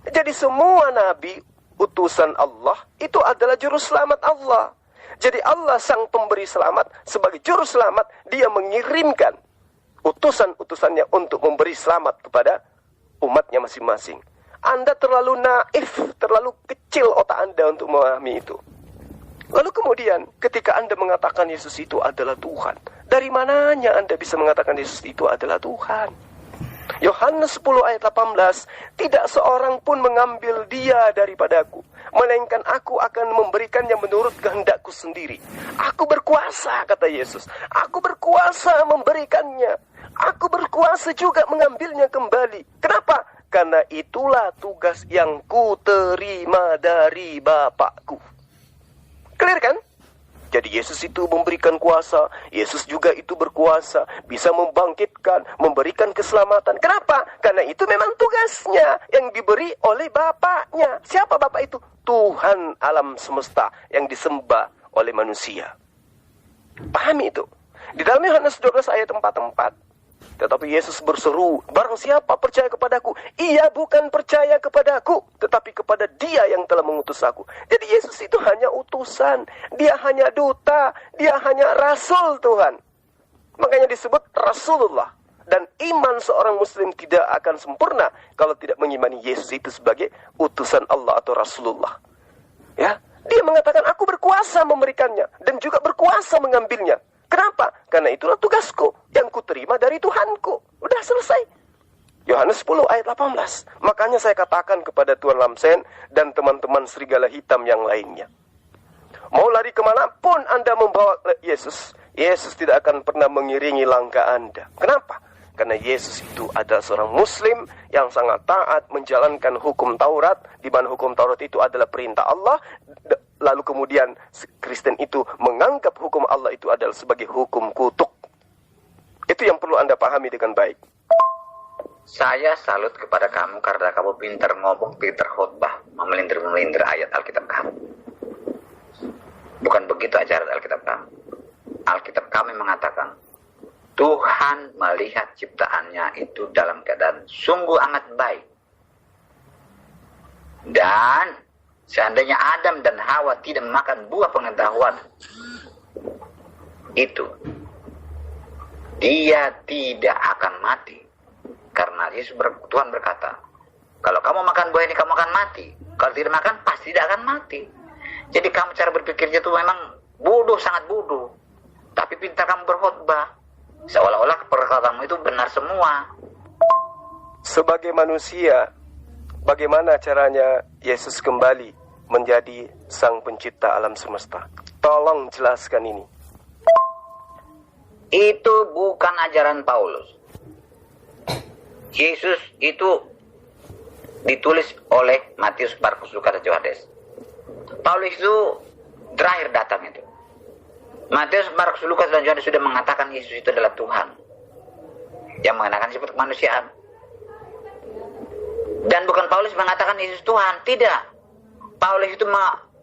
S1: Jadi semua nabi utusan Allah itu adalah juru selamat Allah. Jadi Allah sang pemberi selamat, sebagai juru selamat, dia mengirimkan utusan-utusannya untuk memberi selamat kepada umatnya masing-masing. Anda terlalu naif, terlalu kecil otak Anda untuk memahami itu. Lalu kemudian ketika Anda mengatakan Yesus itu adalah Tuhan, dari mananya Anda bisa mengatakan Yesus itu adalah Tuhan? Yohanes 10 ayat 18, tidak seorang pun mengambil dia daripadaku, melainkan aku akan memberikannya menurut kehendakku sendiri. Aku berkuasa, kata Yesus. Aku berkuasa memberikannya. Aku berkuasa juga mengambilnya kembali. Kenapa? Karena itulah tugas yang ku terima dari Bapakku. Clear kan? Jadi Yesus itu memberikan kuasa, Yesus juga itu berkuasa, bisa membangkitkan, memberikan keselamatan. Kenapa? Karena itu memang tugasnya yang diberi oleh Bapaknya. Siapa Bapak itu? Tuhan alam semesta yang disembah oleh manusia. Pahami itu. Di dalam Yohanes 12 ayat 4. Tetapi Yesus berseru, barang siapa percaya kepadaku, ia bukan percaya kepadaku, tetapi kepada dia yang telah mengutus aku. Jadi Yesus itu hanya utusan, dia hanya duta, dia hanya rasul Tuhan. Makanya disebut Rasulullah. Dan iman seorang muslim tidak akan sempurna kalau tidak mengimani Yesus itu sebagai utusan Allah atau Rasulullah. Ya, dia mengatakan aku berkuasa memberikannya dan juga berkuasa mengambilnya. Kenapa? Karena itulah tugasku yang kuterima dari Tuhanku. Udah selesai. Yohanes 10 ayat 18. Makanya saya katakan kepada Tuan Lamsen dan teman-teman serigala hitam yang lainnya. Mau lari kemanapun Anda membawa Yesus, Yesus tidak akan pernah mengiringi langkah Anda. Kenapa? Karena Yesus itu adalah seorang Muslim yang sangat taat menjalankan hukum Taurat, di mana hukum Taurat itu adalah perintah Allah. Lalu kemudian Kristen itu menganggap hukum Allah itu adalah sebagai hukum kutuk. Itu yang perlu Anda pahami dengan baik.
S2: Saya salut kepada kamu karena kamu pintar ngomong, pintar khotbah, memelintir-melintir ayat Alkitab kamu. Bukan begitu ajaran Alkitab kamu. Alkitab kami mengatakan, Tuhan melihat ciptaannya itu dalam keadaan sungguh amat baik. Dan seandainya Adam dan Hawa tidak memakan buah pengetahuan itu, dia tidak akan mati. Karena Tuhan berkata, kalau kamu makan buah ini kamu akan mati. Kalau tidak makan pasti tidak akan mati. Jadi kamu cara berpikirnya itu memang bodoh, sangat bodoh. Tapi pintar kamu berkhotbah, seolah-olah perkataanmu itu benar semua.
S1: Sebagai manusia, bagaimana caranya Yesus kembali menjadi sang pencipta alam semesta? Tolong jelaskan ini.
S2: Itu bukan ajaran Paulus. Yesus itu ditulis oleh Matius, Markus, Lukas, dan Yohanes. Paulus itu terakhir datang itu. Matius, Markus, Lukas, dan Yohanes sudah mengatakan Yesus itu adalah Tuhan yang mengenakan sifat kemanusiaan. Dan bukan Paulus mengatakan Yesus Tuhan, tidak. Paulus itu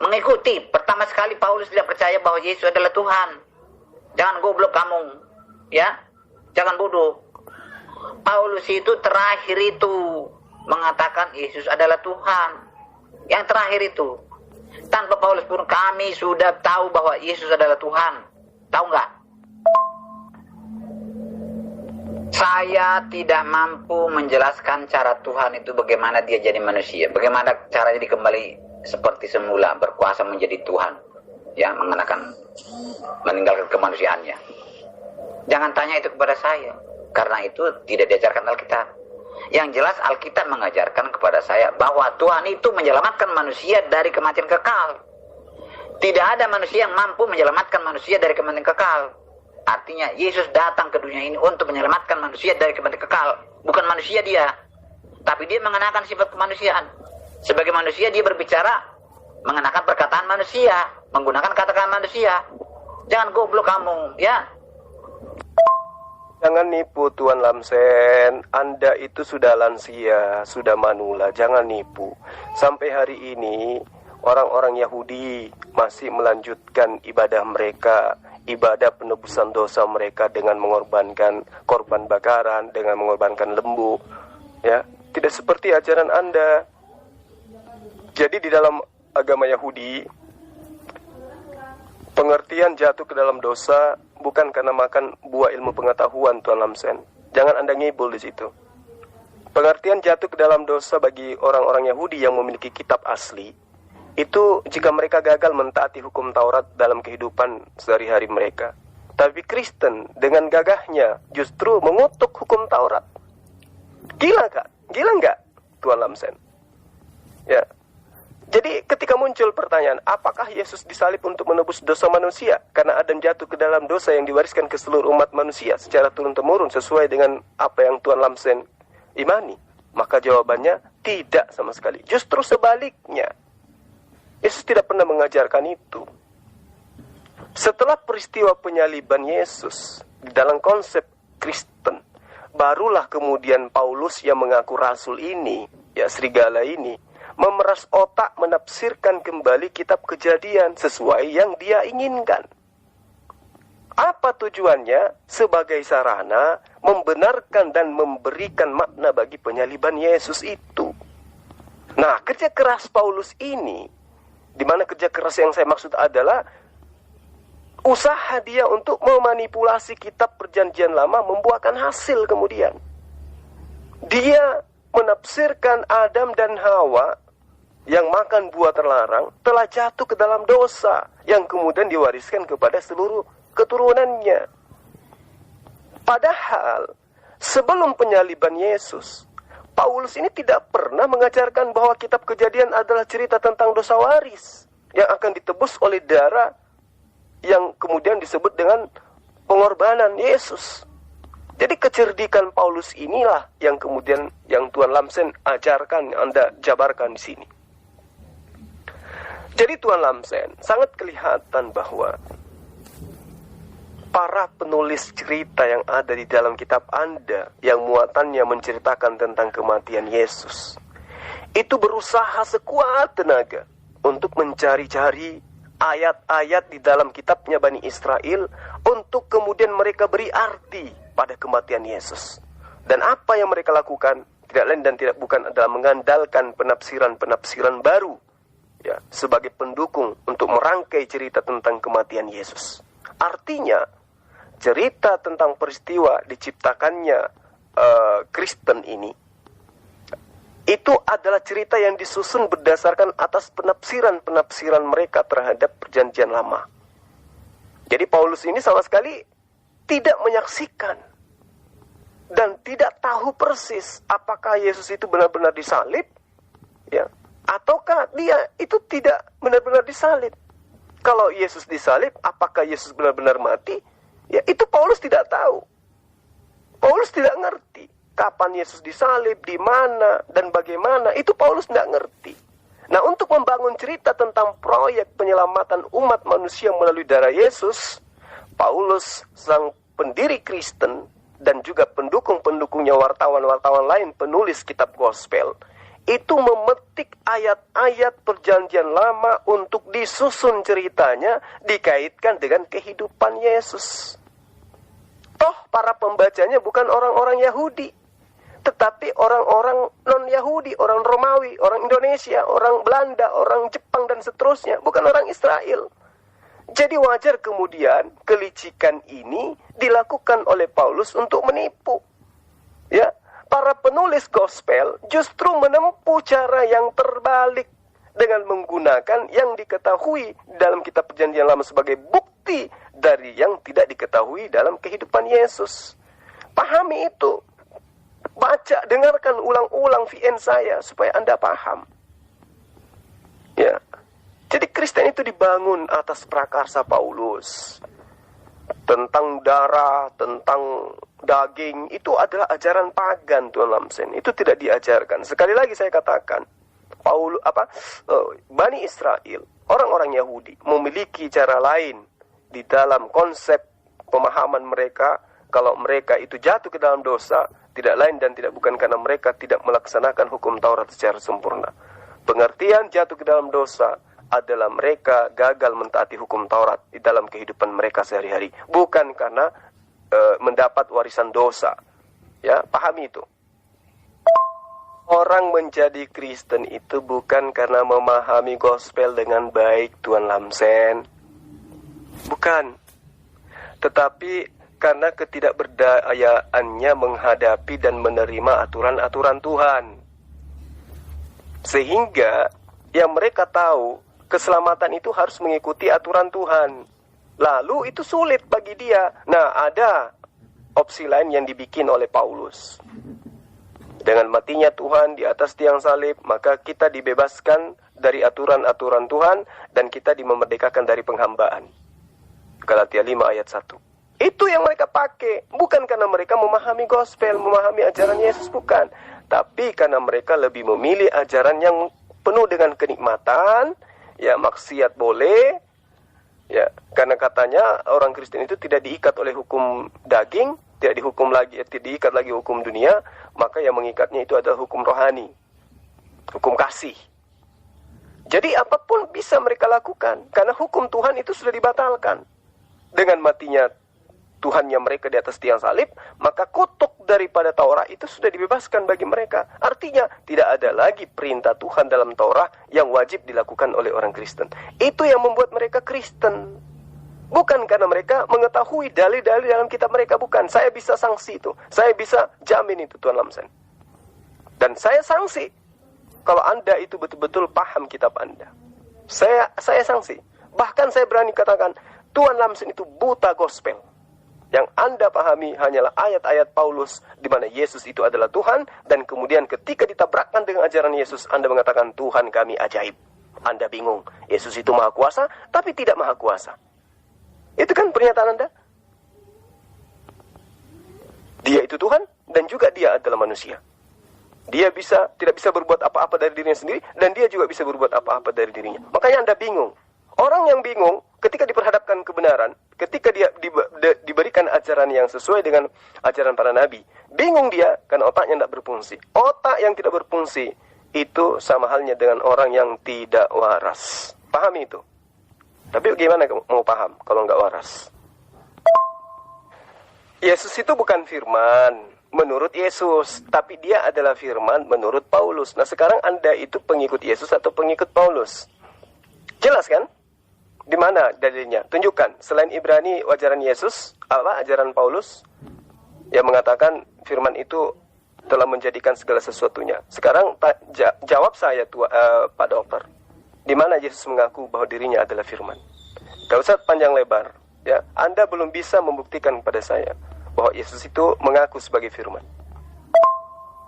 S2: mengikuti. Pertama sekali Paulus tidak percaya bahwa Yesus adalah Tuhan. Jangan goblok kamu, ya. Jangan bodoh. Paulus itu terakhir itu mengatakan Yesus adalah Tuhan. Yang terakhir itu. Tanpa Paulus pun kami sudah tahu bahwa Yesus adalah Tuhan. Tahu nggak? Saya tidak mampu menjelaskan cara Tuhan itu bagaimana dia jadi manusia. Bagaimana caranya dia kembali seperti semula berkuasa menjadi Tuhan. Ya, meninggalkan kemanusiaannya. Jangan tanya itu kepada saya. Karena itu tidak diajarkan Alkitab. Yang jelas Alkitab mengajarkan kepada saya bahwa Tuhan itu menyelamatkan manusia dari kematian kekal. Tidak ada manusia yang mampu menyelamatkan manusia dari kematian kekal. Artinya Yesus datang ke dunia ini untuk menyelamatkan manusia dari kematian kekal. Bukan manusia dia, tapi dia mengenakan sifat kemanusiaan. Sebagai manusia dia berbicara mengenakan perkataan manusia, menggunakan kata-kata manusia. Jangan goblok kamu, ya.
S1: Jangan nipu Tuan Lamsen, Anda itu sudah lansia, sudah manula, jangan nipu. Sampai hari ini orang-orang Yahudi masih melanjutkan ibadah mereka, ibadah penebusan dosa mereka dengan mengorbankan korban bakaran, dengan mengorbankan lembu. Ya, tidak seperti ajaran Anda. Jadi di dalam agama Yahudi, pengertian jatuh ke dalam dosa bukan karena makan buah ilmu pengetahuan, Tuan Lamsen. Jangan Anda ngibul di situ. Pengertian jatuh ke dalam dosa bagi orang-orang Yahudi yang memiliki kitab asli, itu jika mereka gagal mentaati hukum Taurat dalam kehidupan sehari-hari mereka. Tapi Kristen dengan gagahnya justru mengutuk hukum Taurat. Gila kak? Gila nggak, Tuan Lamsen? Ya. Jadi ketika muncul pertanyaan, apakah Yesus disalib untuk menebus dosa manusia? Karena Adam jatuh ke dalam dosa yang diwariskan ke seluruh umat manusia secara turun-temurun sesuai dengan apa yang Tuan Lamsen imani. Maka jawabannya tidak sama sekali. Justru sebaliknya. Yesus tidak pernah mengajarkan itu. Setelah peristiwa penyaliban Yesus di dalam konsep Kristen, barulah kemudian Paulus yang mengaku rasul ini, ya serigala ini, memeras otak menafsirkan kembali kitab Kejadian sesuai yang dia inginkan. Apa tujuannya? Sebagai sarana membenarkan dan memberikan makna bagi penyaliban Yesus itu. Nah, kerja keras Paulus ini, di mana kerja keras yang saya maksud adalah usaha dia untuk memanipulasi kitab Perjanjian Lama membuahkan hasil kemudian. Dia menafsirkan Adam dan Hawa yang makan buah terlarang telah jatuh ke dalam dosa yang kemudian diwariskan kepada seluruh keturunannya. Padahal sebelum penyaliban Yesus, Paulus ini tidak pernah mengajarkan bahwa kitab Kejadian adalah cerita tentang dosa waris yang akan ditebus oleh darah yang kemudian disebut dengan pengorbanan Yesus. Jadi kecerdikan Paulus inilah yang kemudian yang Tuan Lamsen ajarkan, Anda jabarkan di sini. Jadi Tuan Lamsen, sangat kelihatan bahwa para penulis cerita yang ada di dalam kitab Anda, yang muatannya menceritakan tentang kematian Yesus, itu berusaha sekuat tenaga untuk mencari-cari ayat-ayat di dalam kitabnya Bani Israel, untuk kemudian mereka beri arti pada kematian Yesus. Dan apa yang mereka lakukan, tidak lain dan tidak bukan adalah mengandalkan penafsiran-penafsiran baru, ya, sebagai pendukung untuk merangkai cerita tentang kematian Yesus. Artinya, cerita tentang peristiwa diciptakannya Kristen ini, itu adalah cerita yang disusun berdasarkan atas penafsiran-penafsiran mereka terhadap Perjanjian Lama. Jadi Paulus ini sama sekali tidak menyaksikan dan tidak tahu persis apakah Yesus itu benar-benar disalib, ya, ataukah dia itu tidak benar-benar disalib. Kalau Yesus disalib, apakah Yesus benar-benar mati? Ya, itu Paulus tidak tahu. Paulus tidak ngerti kapan Yesus disalib, di mana, dan bagaimana. Itu Paulus tidak ngerti. Nah, untuk membangun cerita tentang proyek penyelamatan umat manusia melalui darah Yesus, Paulus, sang pendiri Kristen, dan juga pendukung-pendukungnya, wartawan-wartawan lain, penulis kitab gospel, itu memetik ayat-ayat Perjanjian Lama untuk disusun ceritanya, dikaitkan dengan kehidupan Yesus. Toh para pembacanya bukan orang-orang Yahudi, tetapi orang-orang non-Yahudi, orang Romawi, orang Indonesia, orang Belanda, orang Jepang, dan seterusnya, bukan orang Israel. Jadi wajar kemudian kelicikan ini dilakukan oleh Paulus untuk menipu. Ya, para penulis gospel justru menempuh cara yang terbalik dengan menggunakan yang diketahui dalam kitab Perjanjian Lama sebagai bukti dari yang tidak diketahui dalam kehidupan Yesus. Pahami itu. Baca, dengarkan ulang-ulang VN saya supaya Anda paham. Ya. Jadi Kristen itu dibangun atas prakarsa Paulus. Tentang darah, tentang daging, itu adalah ajaran pagan, Tuan Lamsen. Itu tidak diajarkan. Sekali lagi saya katakan, Bani Israel, orang-orang Yahudi memiliki cara lain di dalam konsep pemahaman mereka. Kalau mereka itu jatuh ke dalam dosa, tidak lain dan tidak bukan karena mereka tidak melaksanakan hukum Taurat secara sempurna. Pengertian jatuh ke dalam dosa adalah mereka gagal mentaati hukum Taurat di dalam kehidupan mereka sehari-hari, bukan karena mendapat warisan dosa. Ya, pahami itu. Orang menjadi Kristen itu bukan karena memahami gospel dengan baik, Tuan Lamsen. Bukan. Tetapi karena ketidakberdayaannya menghadapi dan menerima aturan-aturan Tuhan. Sehingga yang mereka tahu, keselamatan itu harus mengikuti aturan Tuhan. Lalu itu sulit bagi dia. Nah, ada opsi lain yang dibikin oleh Paulus. Dengan matinya Tuhan di atas tiang salib, maka kita dibebaskan dari aturan-aturan Tuhan dan kita dimerdekakan dari penghambaan. Galatia 5 ayat 1. Itu yang mereka pakai. Bukan karena mereka memahami gospel, memahami ajaran Yesus, bukan. Tapi karena mereka lebih memilih ajaran yang penuh dengan kenikmatan. Ya, maksiat boleh. Ya, karena katanya orang Kristen itu tidak diikat oleh hukum daging, tidak diikat lagi hukum dunia, maka yang mengikatnya itu adalah hukum rohani, hukum kasih. Jadi apapun bisa mereka lakukan, karena hukum Tuhan itu sudah dibatalkan. Dengan matinya Tuhannya mereka di atas tiang salib, maka kutuk daripada Taurat itu sudah dibebaskan bagi mereka. Artinya tidak ada lagi perintah Tuhan dalam Taurat yang wajib dilakukan oleh orang Kristen. Itu yang membuat mereka Kristen. Bukan karena mereka mengetahui dalil-dalil dalam kitab mereka, bukan. Saya bisa sanksi itu. Saya bisa jamin itu, Tuan Lamsen. Dan saya sanksi kalau Anda itu betul-betul paham kitab Anda. Saya sanksi. Bahkan saya berani katakan, Tuan Lamsen itu buta gospel. Yang Anda pahami hanyalah ayat-ayat Paulus di mana Yesus itu adalah Tuhan, dan kemudian ketika ditabrakkan dengan ajaran Yesus, Anda mengatakan Tuhan kami ajaib. Anda bingung, Yesus itu maha kuasa tapi tidak maha kuasa. Itu kan pernyataan Anda. Dia itu Tuhan dan juga dia adalah manusia. Dia tidak bisa berbuat apa-apa dari dirinya sendiri, dan dia juga bisa berbuat apa-apa dari dirinya. Makanya Anda bingung. Orang yang bingung ketika diperhadapkan kebenaran, ketika dia diberikan ajaran yang sesuai dengan ajaran para nabi, bingung dia karena otaknya tidak berfungsi. Otak yang tidak berfungsi itu sama halnya dengan orang yang tidak waras. Pahami itu. Tapi bagaimana mau paham kalau nggak waras? Yesus itu bukan firman menurut Yesus, tapi dia adalah firman menurut Paulus. Nah, sekarang Anda itu pengikut Yesus atau pengikut Paulus? Jelas kan? Di mana dalilnya? Tunjukkan. Selain Ibrani, ajaran Yesus, ajaran Paulus yang mengatakan firman itu telah menjadikan segala sesuatunya. Sekarang jawab saya, Pak Dokter. Di mana Yesus mengaku bahwa dirinya adalah firman? Gak usah panjang lebar. Ya, Anda belum bisa membuktikan kepada saya bahwa Yesus itu mengaku sebagai firman.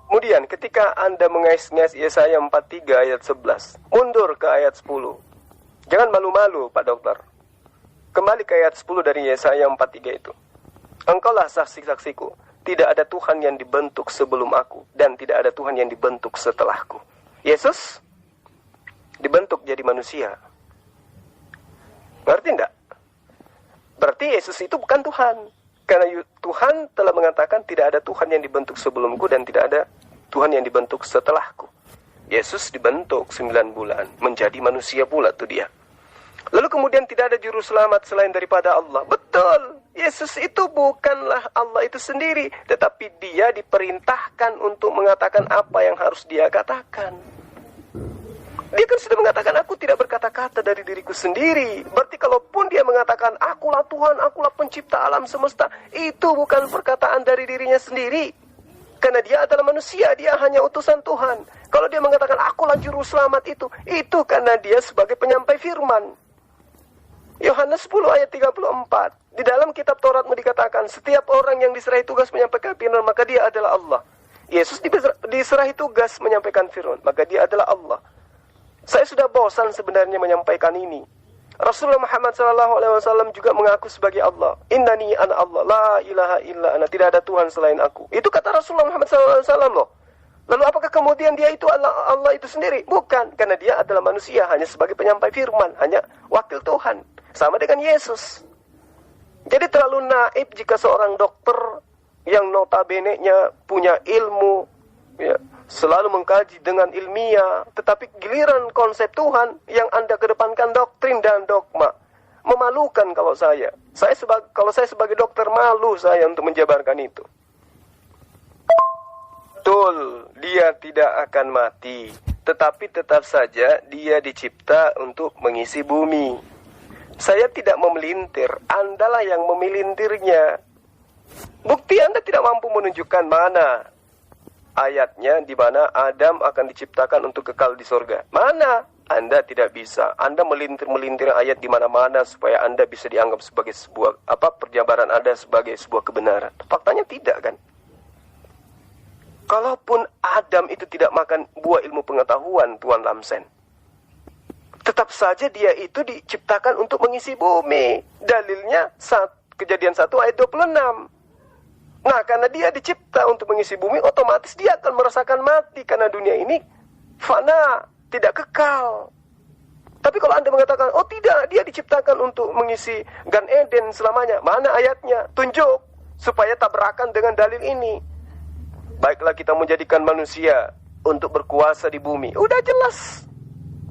S1: Kemudian ketika Anda mengais-ngais Yesaya 43 ayat 11, mundur ke ayat 10. Jangan malu-malu, Pak Dokter. Kembali ke ayat 10 dari Yesaya 43 itu. Engkaulah saksi-saksiku. Tidak ada Tuhan yang dibentuk sebelum aku, dan tidak ada Tuhan yang dibentuk setelahku. Yesus dibentuk jadi manusia. Ngerti enggak? Berarti Yesus itu bukan Tuhan. Karena Tuhan telah mengatakan tidak ada Tuhan yang dibentuk sebelumku dan tidak ada Tuhan yang dibentuk setelahku. Yesus dibentuk 9 bulan, menjadi manusia pula tuh dia. Lalu kemudian tidak ada juru selamat selain daripada Allah. Betul, Yesus itu bukanlah Allah itu sendiri, tetapi dia diperintahkan untuk mengatakan apa yang harus dia katakan. Dia kan sudah mengatakan, aku tidak berkata-kata dari diriku sendiri. Berarti kalaupun dia mengatakan, akulah Tuhan, akulah pencipta alam semesta, itu bukan perkataan dari dirinya sendiri. Karena dia adalah manusia, dia hanya utusan Tuhan. Kalau dia mengatakan, akulah juru selamat itu karena dia sebagai penyampai firman. Yohanes 10 ayat 34. Di dalam kitab Tauratmu dikatakan, setiap orang yang diserahi tugas menyampaikan firman, maka dia adalah Allah. Yesus diserahi tugas menyampaikan firman, maka dia adalah Allah. Saya sudah bosan sebenarnya menyampaikan ini. Rasulullah Muhammad SAW juga mengaku sebagai Allah. Innani ana Allah, la ilaha illa ana, tidak ada Tuhan selain aku. Itu kata Rasulullah Muhammad SAW loh. Lalu apakah kemudian dia itu Allah itu sendiri? Bukan, karena dia adalah manusia, hanya sebagai penyampai firman, hanya wakil Tuhan. Sama dengan Yesus. Jadi terlalu naif jika seorang dokter yang notabene-nya punya ilmu, ya, selalu mengkaji dengan ilmiah, tetapi giliran konsep Tuhan yang Anda kedepankan doktrin dan dogma. Memalukan kalau saya. Kalau saya sebagai dokter, malu saya untuk menjabarkan itu. Betul, dia tidak akan mati, tetapi tetap saja dia dicipta untuk mengisi bumi. Saya tidak memelintir, Andalah yang memelintirnya. Bukti Anda tidak mampu menunjukkan mana ayatnya di mana Adam akan diciptakan untuk kekal di sorga. Mana? Anda tidak bisa. Anda melintir-melintir ayat di mana-mana supaya Anda bisa dianggap sebagai sebuah perjabaran Anda sebagai sebuah kebenaran. Faktanya tidak, kan? Kalaupun Adam itu tidak makan buah ilmu pengetahuan, Tuan Lamsen, tetap saja dia itu diciptakan untuk mengisi bumi. Dalilnya Kejadian 1 ayat 26. Nah, karena dia dicipta untuk mengisi bumi, otomatis dia akan merasakan mati. Karena dunia ini fana, tidak kekal. Tapi kalau Anda mengatakan, oh tidak, dia diciptakan untuk mengisi Gan Eden selamanya. Mana ayatnya? Tunjuk, supaya tabrakan dengan dalil ini. Baiklah kita menjadikan manusia untuk berkuasa di bumi. Udah jelas.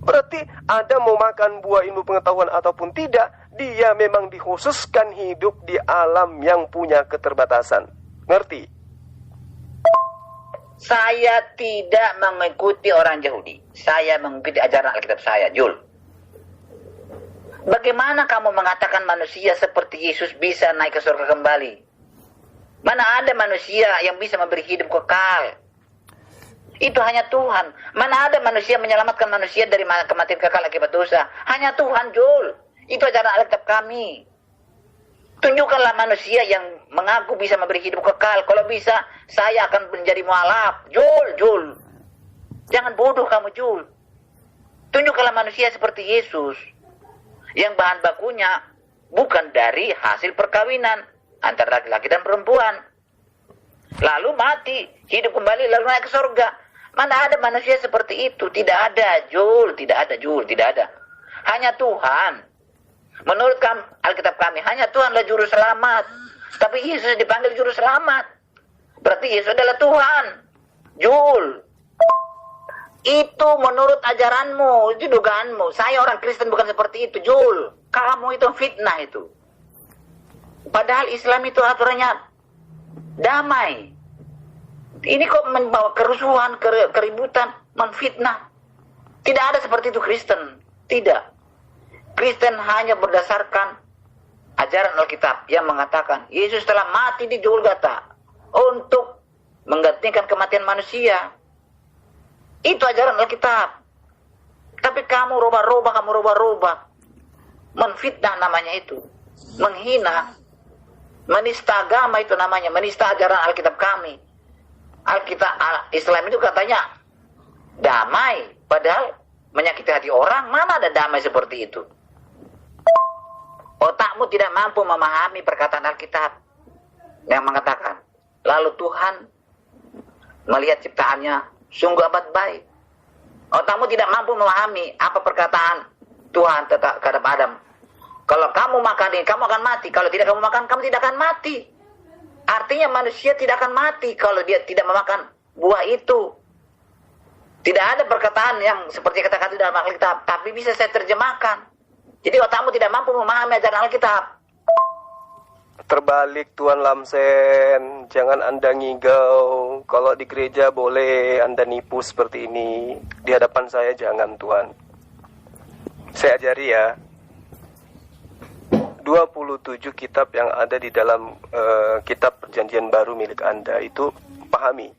S1: Berarti Adam mau makan buah ilmu pengetahuan ataupun tidak, dia memang dikhususkan hidup di alam yang punya keterbatasan. Ngerti?
S2: Saya tidak mengikuti orang Yahudi. Saya mengikuti ajaran Alkitab saya, Jul. Bagaimana kamu mengatakan manusia seperti Yesus bisa naik ke surga kembali? Mana ada manusia yang bisa memberi hidup kekal? Itu hanya Tuhan. Mana ada manusia menyelamatkan manusia dari kematian kekal akibat dosa? Hanya Tuhan, Jul. Itu ajaran Alkitab kami. Tunjukkanlah manusia yang mengaku bisa memberi hidup kekal. Kalau bisa, saya akan menjadi mualaf. Jul. Jangan bodoh kamu, Jul. Tunjukkanlah manusia seperti Yesus. Yang bahan bakunya bukan dari hasil perkawinan antara laki-laki dan perempuan. Lalu mati, hidup kembali, lalu naik ke surga. Mana ada manusia seperti itu? Tidak ada, Jul. Tidak ada. Hanya Tuhan. Menurut Alkitab kami, hanya Tuhanlah juru selamat. Tapi Yesus dipanggil juru selamat. Berarti Yesus adalah Tuhan. Jul. Itu menurut ajaranmu, itu dugaanmu. Saya orang Kristen bukan seperti itu, Jul. Kamu itu fitnah itu. Padahal Islam itu aturannya damai. Ini kok membawa kerusuhan, keributan, menfitnah. Tidak ada seperti itu Kristen. Tidak. Kristen hanya berdasarkan ajaran Alkitab yang mengatakan Yesus telah mati di Golgota untuk menggantikan kematian manusia. Itu ajaran Alkitab. Tapi kamu rubah-rubah. Menfitnah namanya itu. Menghina. Menista agama itu namanya. Menista ajaran Alkitab kami. Islam itu katanya damai. Padahal menyakiti hati orang. Mana ada damai seperti itu? Otakmu tidak mampu memahami perkataan Alkitab yang mengatakan, lalu Tuhan melihat ciptaannya sungguh amat baik. Otakmu tidak mampu memahami apa perkataan Tuhan terhadap Adam. Kalau kamu makan ini, kamu akan mati. Kalau tidak kamu makan, kamu tidak akan mati. Artinya manusia tidak akan mati kalau dia tidak memakan buah itu. Tidak ada perkataan yang seperti kata-kata dalam Alkitab, tapi bisa saya terjemahkan. Jadi otakmu tidak mampu memahami ajaran Alkitab.
S1: Terbalik Tuan Lamsen, jangan Anda ngigau. Kalau di gereja boleh Anda nipu seperti ini. Di hadapan saya jangan, Tuan. Saya ajari ya. 27 kitab yang ada di dalam kitab Perjanjian Baru milik Anda itu, pahami,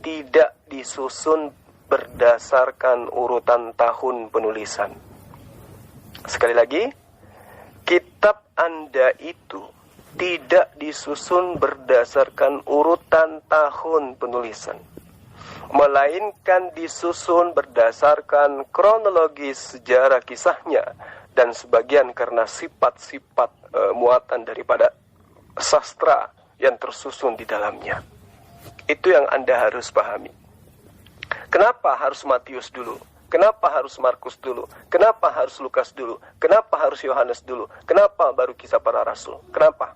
S1: tidak disusun berdasarkan urutan tahun penulisan. Sekali lagi, kitab Anda itu tidak disusun berdasarkan urutan tahun penulisan, melainkan disusun berdasarkan kronologis sejarah kisahnya, dan sebagian karena sifat-sifat muatan daripada sastra yang tersusun di dalamnya. Itu yang Anda harus pahami. Kenapa harus Matius dulu? Kenapa harus Markus dulu? Kenapa harus Lukas dulu? Kenapa harus Yohanes dulu? Kenapa baru Kisah Para Rasul? Kenapa?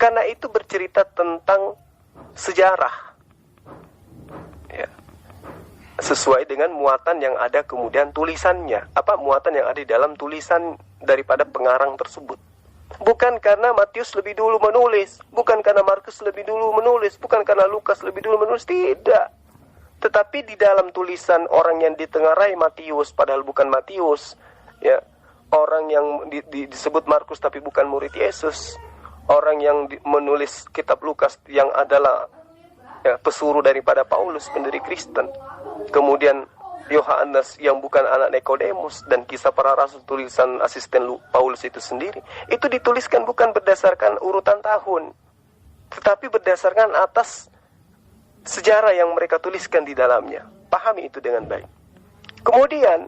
S1: Karena itu bercerita tentang sejarah, ya, sesuai dengan muatan yang ada kemudian tulisannya. Apa muatan yang ada di dalam tulisan daripada pengarang tersebut? Bukan karena Matius lebih dulu menulis, bukan karena Markus lebih dulu menulis, bukan karena Lukas lebih dulu menulis, tidak. Tetapi di dalam tulisan orang yang ditengarai Matius, padahal bukan Matius, ya, orang yang disebut Markus tapi bukan murid Yesus, orang yang menulis kitab Lukas yang adalah, ya, pesuruh daripada Paulus, pendiri Kristen, kemudian Yohanes yang bukan anak Nikodemus, dan Kisah Para Rasul tulisan asisten Paulus itu sendiri, itu dituliskan bukan berdasarkan urutan tahun, tetapi berdasarkan atas sejarah yang mereka tuliskan di dalamnya. Pahami itu dengan baik. Kemudian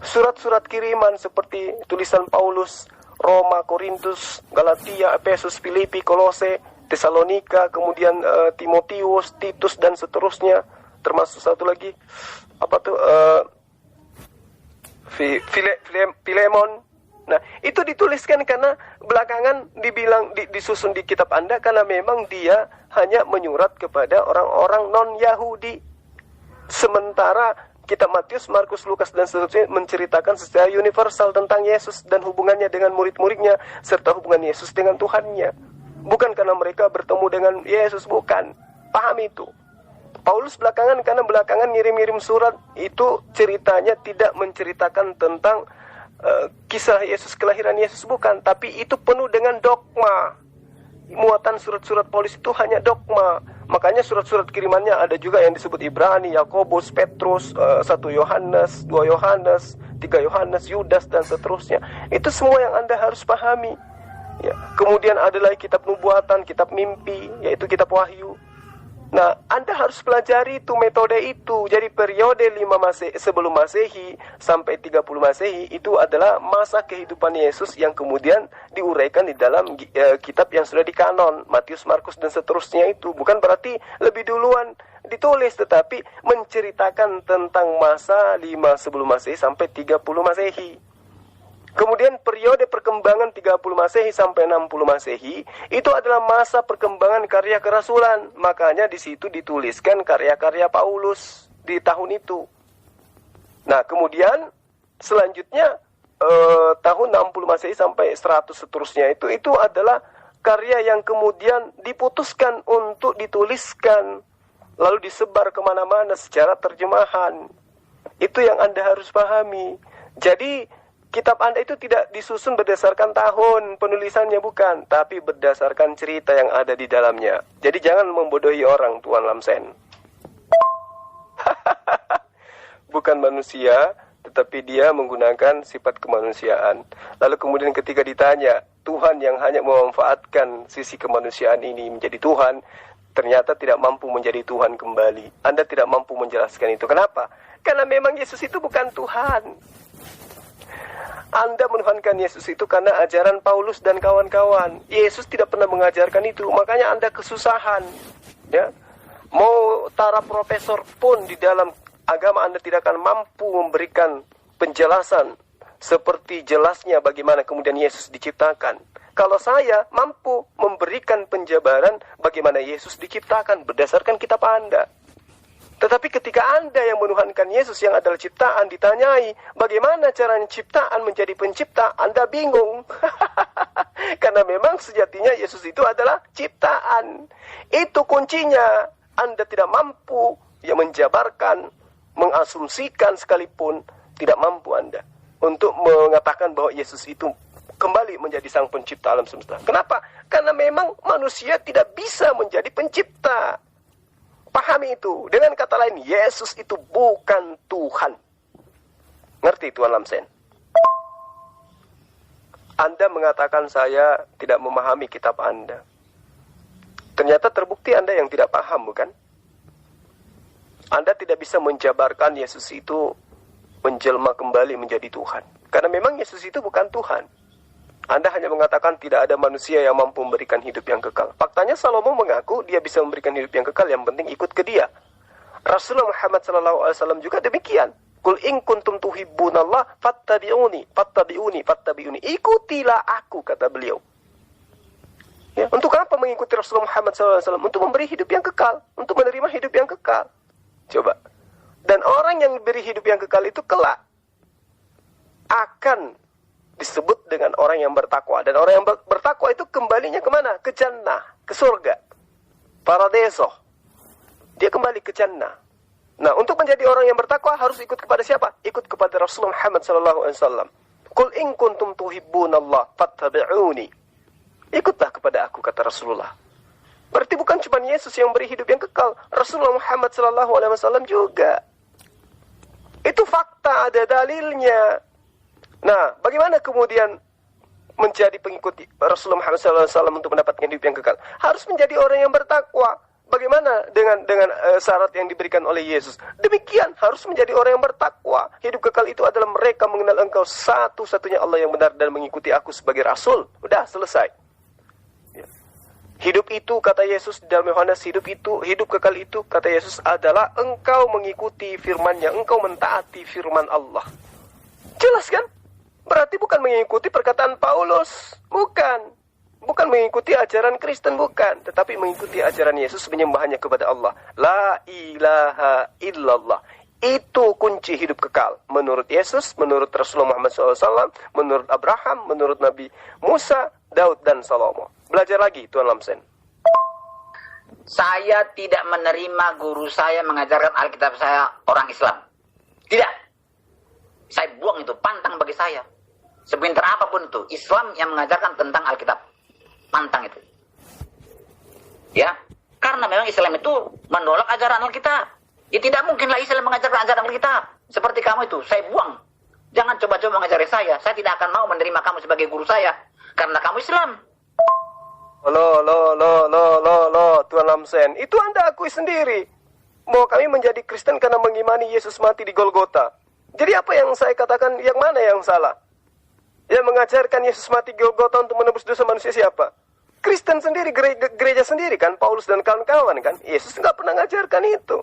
S1: surat-surat kiriman seperti tulisan Paulus, Roma, Korintus, Galatia, Efesus, Filipi, Kolose, Tesalonika, kemudian Timotius, Titus, dan seterusnya, termasuk satu lagi apa tuh, Filemon. Nah, itu dituliskan karena belakangan dibilang disusun di kitab Anda karena memang dia hanya menyurat kepada orang-orang non-Yahudi. Sementara kitab Matius, Markus, Lukas, dan seterusnya menceritakan secara universal tentang Yesus dan hubungannya dengan murid-muridnya, serta hubungan Yesus dengan Tuhannya. Bukan karena mereka bertemu dengan Yesus, bukan. Paham itu. Paulus karena belakangan ngirim-ngirim surat, itu ceritanya tidak menceritakan tentang kisah Yesus, kelahiran Yesus, bukan. Tapi itu penuh dengan dogma. Muatan surat-surat Paulus itu hanya dogma. Makanya surat-surat kirimannya ada juga yang disebut Ibrani, Yakobus, Petrus, 1 Yohanes, 2 Yohanes, 3 Yohanes, Yudas, dan seterusnya. Itu semua yang Anda harus pahami, ya. Kemudian ada lagi kitab nubuatan, kitab mimpi, yaitu kitab Wahyu. Nah, Anda harus pelajari itu, metode itu. Jadi periode sebelum Masehi sampai 30 Masehi itu adalah masa kehidupan Yesus yang kemudian diuraikan di dalam kitab yang sudah dikanon, Matius, Markus, dan seterusnya itu. Bukan berarti lebih duluan ditulis, tetapi menceritakan tentang masa 5 sebelum Masehi sampai 30 Masehi. Kemudian periode perkembangan 30 Masehi sampai 60 Masehi itu adalah masa perkembangan karya kerasulan. Makanya di situ dituliskan karya-karya Paulus di tahun itu. Nah, kemudian selanjutnya tahun 60 Masehi sampai 100 seterusnya itu adalah karya yang kemudian diputuskan untuk dituliskan lalu disebar kemana-mana secara terjemahan. Itu yang Anda harus pahami. Jadi kitab Anda itu tidak disusun berdasarkan tahun penulisannya, bukan, tapi berdasarkan cerita yang ada di dalamnya. Jadi jangan membodohi orang, Tuan Lamsen. Bukan manusia, tetapi dia menggunakan sifat kemanusiaan. Lalu kemudian ketika ditanya, Tuhan yang hanya memanfaatkan sisi kemanusiaan ini menjadi Tuhan, ternyata tidak mampu menjadi Tuhan kembali. Anda tidak mampu menjelaskan itu. Kenapa? Karena memang Yesus itu bukan Tuhan. Anda menuhankan Yesus itu karena ajaran Paulus dan kawan-kawan. Yesus tidak pernah mengajarkan itu, makanya Anda kesusahan, ya. Mau taraf profesor pun di dalam agama Anda tidak akan mampu memberikan penjelasan seperti jelasnya bagaimana kemudian Yesus diciptakan. Kalau saya mampu memberikan penjabaran bagaimana Yesus diciptakan berdasarkan kitab Anda. Tetapi ketika Anda yang menuhankan Yesus yang adalah ciptaan ditanyai bagaimana caranya ciptaan menjadi pencipta, Anda bingung. Karena memang sejatinya Yesus itu adalah ciptaan. Itu kuncinya. Anda tidak mampu ya menjabarkan, mengasumsikan sekalipun, tidak mampu Anda untuk mengatakan bahwa Yesus itu kembali menjadi sang pencipta alam semesta. Kenapa? Karena memang manusia tidak bisa menjadi pencipta. Pahami itu. Dengan kata lain, Yesus itu bukan Tuhan. Ngerti Tuan Lamsen? Anda mengatakan saya tidak memahami kitab Anda. Ternyata terbukti Anda yang tidak paham, bukan? Anda tidak bisa menjabarkan Yesus itu menjelma kembali menjadi Tuhan. Karena memang Yesus itu bukan Tuhan. Anda hanya mengatakan tidak ada manusia yang mampu memberikan hidup yang kekal. Faktanya Salomo mengaku dia bisa memberikan hidup yang kekal, yang penting ikut ke dia. Rasulullah Muhammad SAW juga demikian. Qul in kuntum tuhibbunallah fattabi'uni. Ikutilah aku, kata beliau. Ya, untuk apa mengikuti Rasulullah Muhammad SAW? Untuk memberi hidup yang kekal, untuk menerima hidup yang kekal. Coba. Dan orang yang diberi hidup yang kekal itu kelak akan disebut dengan orang yang bertakwa. Dan orang yang bertakwa itu kembalinya kemana? Ke jannah, ke surga, paradiso. Dia kembali ke jannah. Nah, untuk menjadi orang yang bertakwa harus ikut kepada siapa? Ikut kepada Rasulullah Muhammad SAW. Qul in kuntum tuhibbunallah fattabi'uni. Ikutlah kepada aku, kata Rasulullah. Berarti bukan cuma Yesus yang beri hidup yang kekal, Rasulullah Muhammad SAW juga. Itu fakta, ada dalilnya. Nah, bagaimana kemudian menjadi pengikut Rasulullah Muhammad SAW untuk mendapatkan hidup yang kekal? Harus menjadi orang yang bertakwa. Bagaimana dengan syarat yang diberikan oleh Yesus? Demikian, harus menjadi orang yang bertakwa. Hidup kekal itu adalah mereka mengenal engkau satu-satunya Allah yang benar dan mengikuti aku sebagai Rasul. Udah, selesai. Ya. Hidup itu, kata Yesus di dalam Yohanes, hidup kekal itu, kata Yesus, adalah engkau mengikuti firman-Nya, engkau mentaati firman Allah. Jelas kan? Berarti bukan mengikuti perkataan Paulus. Bukan mengikuti ajaran Kristen, bukan. Tetapi mengikuti ajaran Yesus, menyembahnya kepada Allah. La ilaha illallah. Itu kunci hidup kekal. Menurut Yesus, menurut Rasulullah Muhammad SAW, menurut Abraham, menurut Nabi Musa, Daud, dan Salomo. Belajar lagi, Tuan Lamsen.
S2: Saya tidak menerima guru saya mengajarkan Alkitab saya orang Islam. Tidak. Saya buang itu, pantang bagi saya. Sepintar apapun itu, Islam yang mengajarkan tentang Alkitab. Pantang itu. Ya, karena memang Islam itu menolak ajaran Alkitab. Ya tidak mungkinlah Islam mengajarkan ajaran Alkitab. Seperti kamu itu, saya buang. Jangan coba-coba mengajari saya. Saya tidak akan mau menerima kamu sebagai guru saya. Karena kamu Islam.
S1: Tuan Lamsen, itu Anda akui sendiri. Bahwa kami menjadi Kristen karena mengimani Yesus mati di Golgota. Jadi apa yang saya katakan, yang mana yang salah? Yang mengajarkan Yesus mati di Golgota untuk menebus dosa manusia siapa? Kristen sendiri, gereja sendiri kan, Paulus dan kawan-kawan kan. Yesus nggak pernah mengajarkan itu.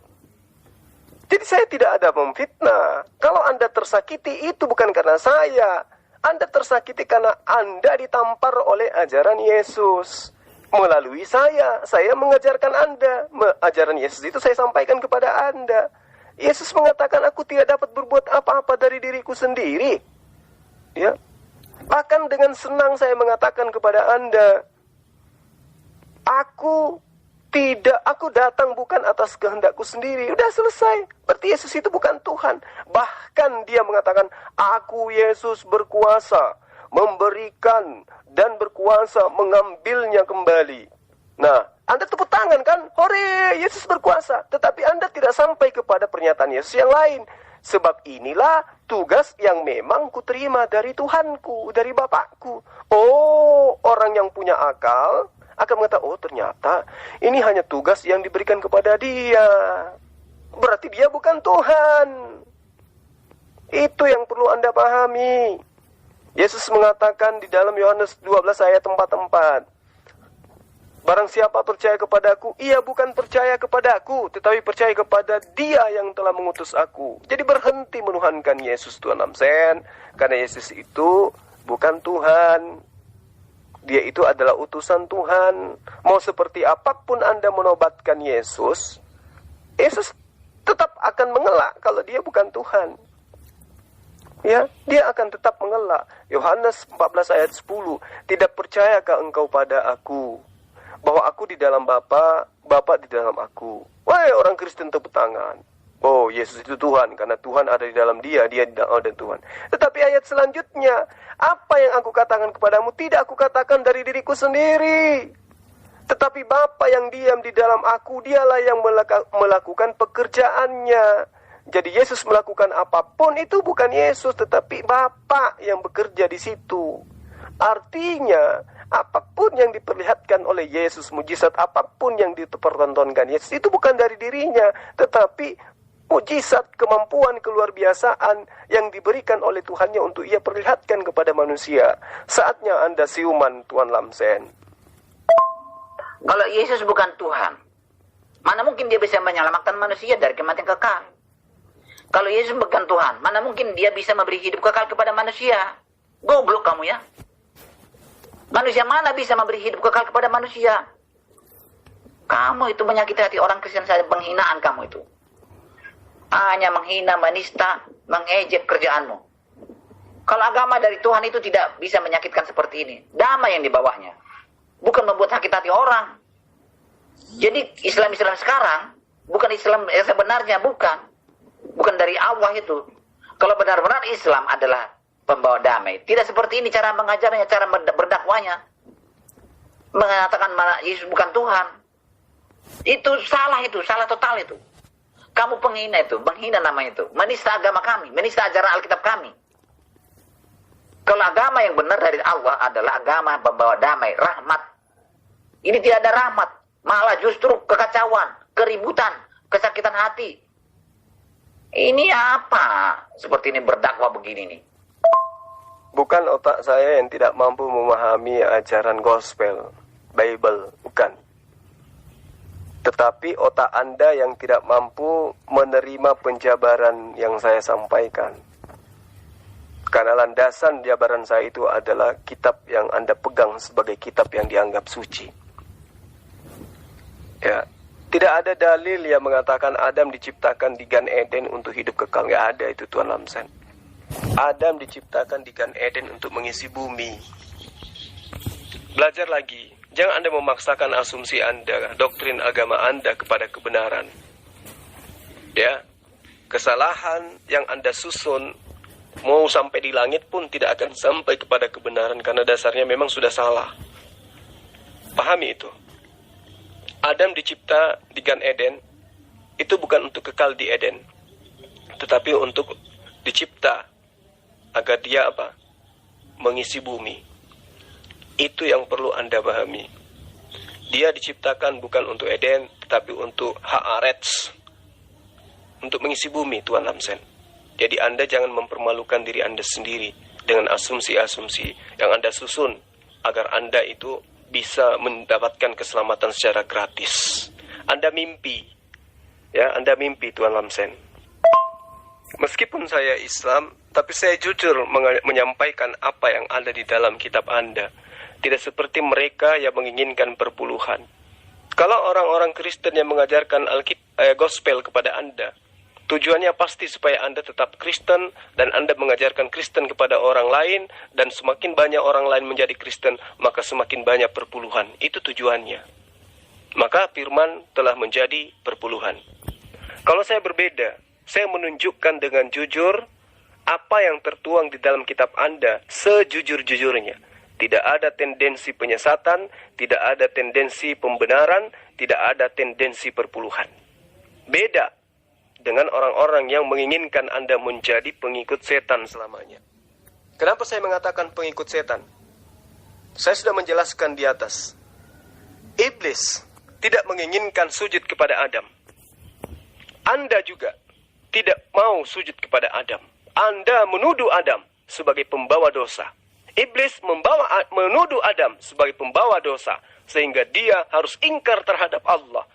S1: Jadi saya tidak ada memfitnah. Kalau Anda tersakiti, itu bukan karena saya. Anda tersakiti karena Anda ditampar oleh ajaran Yesus. Melalui saya mengajarkan Anda. Ajaran Yesus itu saya sampaikan kepada Anda. Yesus mengatakan, aku tidak dapat berbuat apa-apa dari diriku sendiri. Ya. Bahkan dengan senang saya mengatakan kepada Anda, aku datang bukan atas kehendakku sendiri. Udah selesai. Berarti Yesus itu bukan Tuhan. Bahkan dia mengatakan, aku Yesus berkuasa memberikan dan berkuasa mengambilnya kembali. Nah, Anda tepuk tangan kan? Hore, Yesus berkuasa. Tetapi Anda tidak sampai kepada pernyataan Yesus yang lain. Sebab inilah tugas yang memang kuterima dari Tuhanku, dari Bapakku. Oh, orang yang punya akal akan mengatakan, oh ternyata ini hanya tugas yang diberikan kepada dia. Berarti dia bukan Tuhan. Itu yang perlu Anda pahami. Yesus mengatakan di dalam Yohanes 12 ayat 44. Barang siapa percaya kepadaku, ia bukan percaya kepadaku, tetapi percaya kepada dia yang telah mengutus aku. Jadi berhenti menuhankan Yesus, Tuan Lamsen. Karena Yesus itu bukan Tuhan. Dia itu adalah utusan Tuhan. Mau seperti apapun Anda menobatkan Yesus, Yesus tetap akan mengelak kalau dia bukan Tuhan. Ya, dia akan tetap mengelak. Yohanes 14 ayat 10. Tidak percayakah engkau pada aku? Bahwa aku di dalam Bapa, Bapa di dalam aku. Wahai orang Kristen, tepuk tangan. Oh, Yesus itu Tuhan, karena Tuhan ada di dalam dia di dalam Tuhan. Tetapi ayat selanjutnya, apa yang aku katakan kepadamu, tidak aku katakan dari diriku sendiri. Tetapi Bapa yang diam di dalam aku, dialah yang melakukan pekerjaannya. Jadi Yesus melakukan apapun, itu bukan Yesus, tetapi Bapa yang bekerja di situ. Artinya, apapun yang diperlihatkan oleh Yesus, mujizat apapun yang dipertontonkan Yesus, itu bukan dari dirinya, tetapi mujizat, kemampuan, keluar biasaan yang diberikan oleh Tuhannya untuk ia perlihatkan kepada manusia. Saatnya Anda siuman, Tuan Lamsen.
S2: Kalau Yesus bukan Tuhan, Mana mungkin dia bisa menyelamatkan manusia dari kematian kekal? Kalau Yesus bukan Tuhan, mana mungkin dia bisa memberi hidup kekal kepada manusia? Goblok kamu ya. Manusia mana bisa memberi hidup kekal kepada manusia? Kamu itu menyakiti hati orang Kristen saja, penghinaan kamu itu. Hanya menghina, menista, mengejek kerjaanmu. Kalau agama dari Tuhan itu tidak bisa menyakitkan seperti ini. Damai yang di bawahnya. Bukan membuat sakit hati orang. Jadi Islam-Islam sekarang, bukan Islam yang sebenarnya, bukan. Bukan dari Allah itu. Kalau benar-benar Islam adalah pembawa damai. Tidak seperti ini cara mengajarnya, cara berdakwanya. Mengatakan Yesus bukan Tuhan. Itu salah total itu. Kamu penghina itu, menghina nama itu. Menista agama kami, menista ajaran Alkitab kami. Kalau agama yang benar dari Allah adalah agama pembawa damai, rahmat. Ini tidak ada rahmat. Malah justru kekacauan, keributan, kesakitan hati. Ini apa? Seperti ini berdakwah begini nih.
S1: Bukan otak saya yang tidak mampu memahami ajaran gospel, Bible, bukan. Tetapi otak Anda yang tidak mampu menerima penjabaran yang saya sampaikan. Karena landasan jabaran saya itu adalah kitab yang Anda pegang sebagai kitab yang dianggap suci. Ya, tidak ada dalil yang mengatakan Adam diciptakan di Gan Eden untuk hidup kekal. Nggak ada itu, Tuan Lamsen. Adam diciptakan di Gan Eden untuk mengisi bumi. Belajar lagi. Jangan Anda memaksakan asumsi Anda, doktrin agama Anda kepada kebenaran. Ya, kesalahan yang Anda susun mau sampai di langit pun tidak akan sampai kepada kebenaran karena dasarnya memang sudah salah. Pahami itu. Adam dicipta di Gan Eden itu bukan untuk kekal di Eden, tetapi untuk dicipta agar dia apa? Mengisi bumi. Itu yang perlu Anda pahami. Dia diciptakan bukan untuk Eden, tetapi untuk Haaretz, untuk mengisi bumi, Tuan Lamsen. Jadi Anda jangan mempermalukan diri Anda sendiri dengan asumsi-asumsi yang Anda susun agar Anda itu bisa mendapatkan keselamatan secara gratis. Anda mimpi, ya, Anda mimpi, Tuan Lamsen. Meskipun saya Islam, tapi saya jujur menyampaikan apa yang ada di dalam kitab Anda. Tidak seperti mereka yang menginginkan perpuluhan. Kalau orang-orang Kristen yang mengajarkan gospel kepada Anda, tujuannya pasti supaya Anda tetap Kristen dan Anda mengajarkan Kristen kepada orang lain, dan semakin banyak orang lain menjadi Kristen, maka semakin banyak perpuluhan. Itu tujuannya. Maka firman telah menjadi perpuluhan. Kalau saya berbeda, saya menunjukkan dengan jujur apa yang tertuang di dalam kitab Anda sejujur-jujurnya. Tidak ada tendensi penyesatan, tidak ada tendensi pembenaran, tidak ada tendensi perpuluhan. Beda dengan orang-orang yang menginginkan Anda menjadi pengikut setan selamanya. Kenapa saya mengatakan pengikut setan? Saya sudah menjelaskan di atas. Iblis tidak menginginkan sujud kepada Adam. Anda juga tidak mau sujud kepada Adam. Anda menuduh Adam sebagai pembawa dosa. Iblis menuduh Adam sebagai pembawa dosa, sehingga dia harus ingkar terhadap Allah.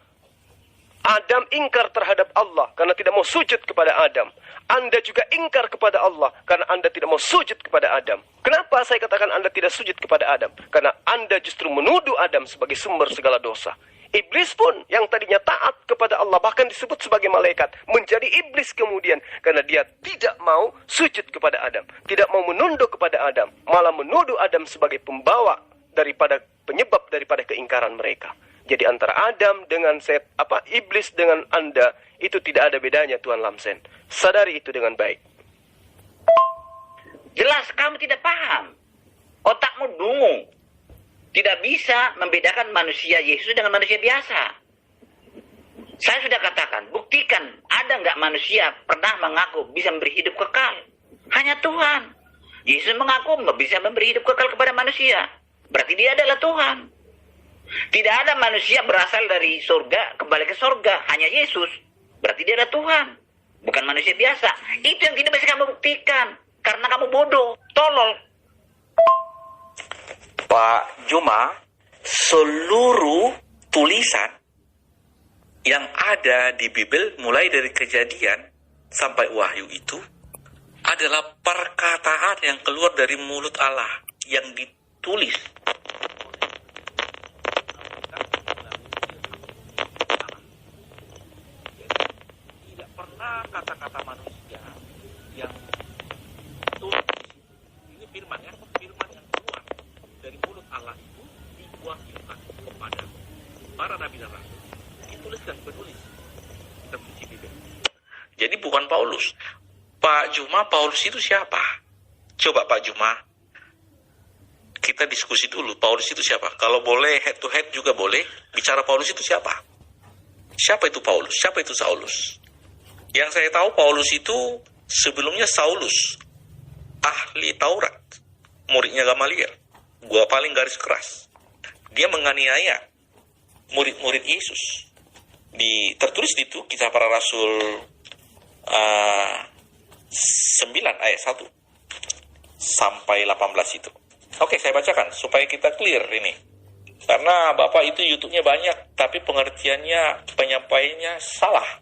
S1: Adam ingkar terhadap Allah karena tidak mau sujud kepada Adam. Anda juga ingkar kepada Allah karena Anda tidak mau sujud kepada Adam. Kenapa saya katakan Anda tidak sujud kepada Adam? Karena Anda justru menuduh Adam sebagai sumber segala dosa. Iblis pun yang tadinya taat kepada Allah, bahkan disebut sebagai malaikat, menjadi iblis kemudian karena dia tidak mau sujud kepada Adam, tidak mau menunduk kepada Adam, malah menuduh Adam sebagai pembawa penyebab daripada keingkaran mereka. Jadi antara Adam dengan iblis dengan Anda itu tidak ada bedanya, Tuan Lamsen. Sadari itu dengan baik.
S2: Jelas kamu tidak paham. Otakmu dungu. Tidak bisa membedakan manusia Yesus dengan manusia biasa. Saya sudah katakan, buktikan ada nggak manusia pernah mengaku bisa memberi hidup kekal. Hanya Tuhan. Yesus mengaku bisa memberi hidup kekal kepada manusia. Berarti dia adalah Tuhan. Tidak ada manusia berasal dari surga kembali ke surga. Hanya Yesus. Berarti dia adalah Tuhan. Bukan manusia biasa. Itu yang tidak bisa kamu buktikan. Karena kamu bodoh, tolol.
S5: Pak Juma, seluruh tulisan yang ada di Bible mulai dari Kejadian sampai Wahyu itu adalah perkataan yang keluar dari mulut Allah yang ditulis. Tidak pernah kata-kata manusia yang tulis. Ini firman ya, firman yang keluar dari mulut Allah itu diwahyukan kepada para nabi dan rasul. Dituliskan penulis tersuci Bible. Jadi bukan Paulus. Pak Juma, Paulus itu siapa? Coba Pak Juma, kita diskusi dulu. Paulus itu siapa? Kalau boleh head to head juga boleh. Bicara Paulus itu siapa? Siapa itu Paulus? Siapa itu Saulus? Yang saya tahu Paulus itu sebelumnya Saulus, ahli Taurat, muridnya Gamaliel. Gua paling garis keras. Dia menganiaya murid-murid Yesus. Tertulis di itu Kisah Para Rasul 9 ayat 1 sampai 18 itu. Oke, saya bacakan supaya kita clear ini. Karena Bapak itu YouTube-nya banyak, tapi pengertiannya, penyampaiannya salah.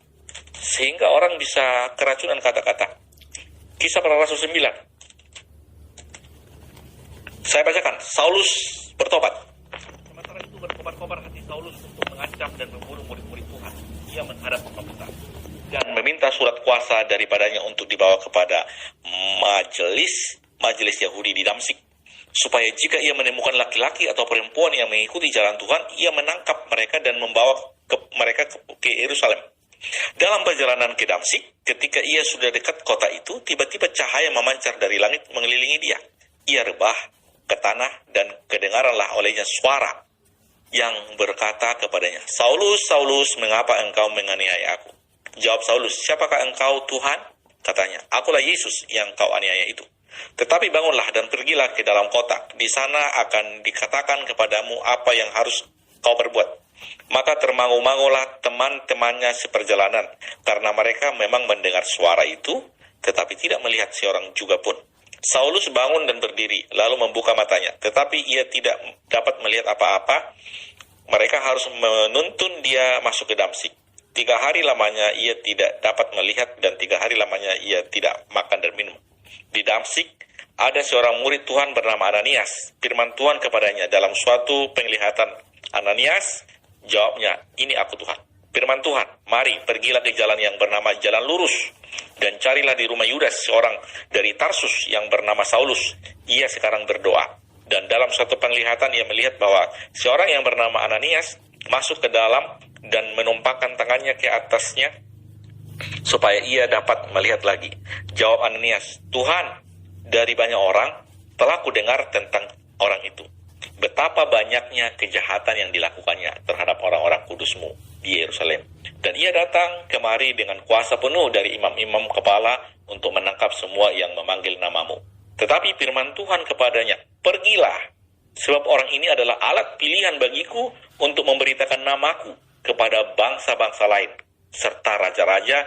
S5: Sehingga orang bisa keracunan kata-kata. Kisah Para Rasul 9. Saya bacakan. Saulus bertobat. Sementara itu berkobar-kobar hati Saulus untuk mengancam dan membunuh murid-murid Tuhan. Ia menghadap pemerintah dan meminta surat kuasa daripadanya untuk dibawa kepada majelis Yahudi di Damsyik, supaya jika ia menemukan laki-laki atau perempuan yang mengikuti jalan Tuhan, ia menangkap mereka dan membawa mereka ke Yerusalem. Dalam perjalanan ke Damsyik, ketika ia sudah dekat kota itu, tiba-tiba cahaya memancar dari langit mengelilingi dia. Ia rebah ke tanah dan kedengaranlah olehnya suara yang berkata kepadanya, "Saulus, Saulus, mengapa engkau menganiaya aku?" Jawab Saulus, "Siapakah engkau, Tuhan?" Katanya, "Akulah Yesus yang kau aniaya itu. Tetapi bangunlah dan pergilah ke dalam kota. Di sana akan dikatakan kepadamu apa yang harus kau perbuat." Maka termangu-mangulah teman-temannya seperjalanan, karena mereka memang mendengar suara itu, tetapi tidak melihat seorang juga pun. Saulus bangun dan berdiri, lalu membuka matanya, tetapi ia tidak dapat melihat apa-apa. Mereka harus menuntun dia masuk ke Damsyik. 3 hari lamanya ia tidak dapat melihat, dan 3 hari lamanya ia tidak makan dan minum. Di Damsyik ada seorang murid Tuhan bernama Ananias. Firman Tuhan kepadanya dalam suatu penglihatan. "Ananias," jawabnya, "Ini aku, Tuhan." Firman Tuhan, "Mari, pergilah ke jalan yang bernama Jalan Lurus, dan carilah di rumah Yudas seorang dari Tarsus yang bernama Saulus. Ia sekarang berdoa." Dan dalam suatu penglihatan ia melihat bahwa seorang yang bernama Ananias masuk ke dalam dan menumpangkan tangannya ke atasnya supaya ia dapat melihat lagi. Jawab Ananias, "Tuhan, dari banyak orang telah kudengar tentang orang itu, betapa banyaknya kejahatan yang dilakukannya terhadap orang-orang kudus-Mu di Yerusalem. Dan ia datang kemari dengan kuasa penuh dari imam-imam kepala untuk menangkap semua yang memanggil nama-Mu. Tetapi firman Tuhan kepadanya, pergilah, sebab orang ini adalah alat pilihan bagiku untuk memberitakan namaku kepada bangsa-bangsa lain, serta raja-raja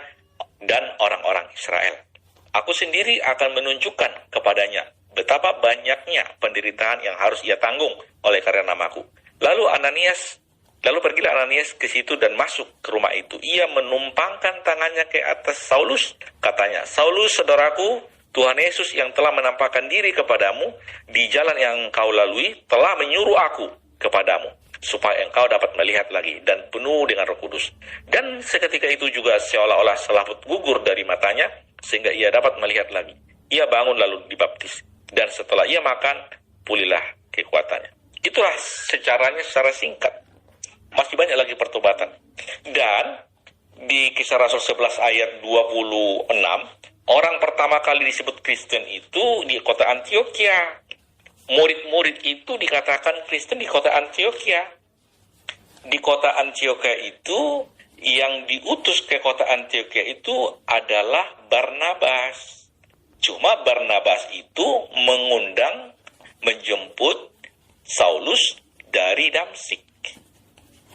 S5: dan orang-orang Israel. Aku sendiri akan menunjukkan kepadanya betapa banyaknya penderitaan yang harus ia tanggung oleh karena namaku. Lalu pergilah Ananias ke situ dan masuk ke rumah itu. Ia menumpangkan tangannya ke atas Saulus. Katanya, "Saulus, saudaraku, Tuhan Yesus yang telah menampakkan diri kepadamu di jalan yang engkau lalui telah menyuruh aku kepadamu, supaya engkau dapat melihat lagi dan penuh dengan Roh Kudus." Dan seketika itu juga seolah-olah selaput gugur dari matanya, sehingga ia dapat melihat lagi. Ia bangun lalu dibaptis. Dan setelah ia makan, pulihlah kekuatannya. Itulah secara singkat. Masih banyak lagi pertobatan. Dan di Kisah Rasul 11 ayat 26, orang pertama kali disebut Kristen itu di kota Antioquia. Murid-murid itu dikatakan Kristen di kota Antioquia. Di kota Antioquia itu, yang diutus ke kota Antioquia itu adalah Barnabas. Cuma Barnabas itu menjemput Saulus dari Damsyik.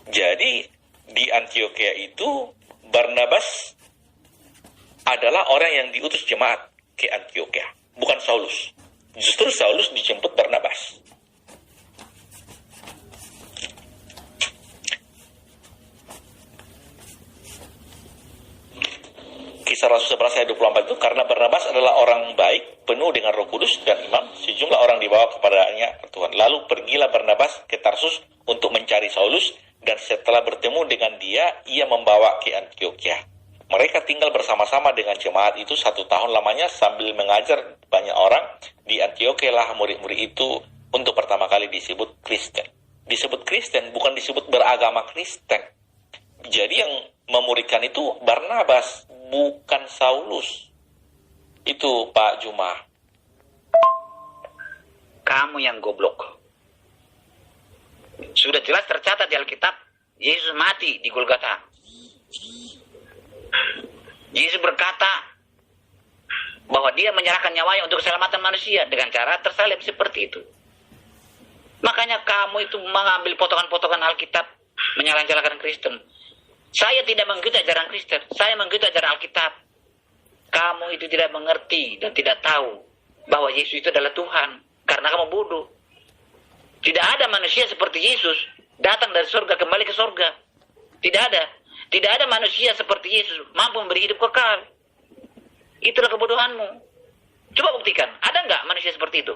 S5: Jadi di Antioquia itu Barnabas adalah orang yang diutus jemaat ke Antioquia, bukan Saulus. Justru Saulus dijemput Barnabas. Kisah Rasul 11 ayat 24 itu, karena Barnabas adalah orang baik, penuh dengan Roh Kudus dan iman, sejumlah orang dibawa kepadanya Tuhan. Lalu pergilah Barnabas ke Tarsus untuk mencari Saulus, dan setelah bertemu dengan dia, ia membawa ke Antioquia. Mereka tinggal bersama-sama dengan jemaat itu 1 tahun lamanya sambil mengajar banyak orang. Di Antioquia lah murid-murid itu untuk pertama kali disebut Kristen. Disebut Kristen, bukan disebut beragama Kristen. Jadi yang memuridkan itu Barnabas, bukan Saulus. Itu Pak Juma.
S2: Kamu yang goblok. Sudah jelas tercatat di Alkitab, Yesus mati di Golgota. Yesus berkata bahwa dia menyerahkan nyawanya untuk keselamatan manusia dengan cara tersalib seperti itu. Makanya kamu itu mengambil potongan-potongan Alkitab, menyalah-nyalahkan Kristen. Saya tidak mengikuti ajaran Kristen, saya mengikuti ajaran Alkitab. Kamu itu tidak mengerti dan tidak tahu bahwa Yesus itu adalah Tuhan, karena kamu bodoh. Tidak ada manusia seperti Yesus datang dari surga kembali ke surga. Tidak ada. Tidak ada manusia seperti Yesus mampu memberi hidup kekal. Itulah kebodohanmu. Coba buktikan, ada nggak manusia seperti itu?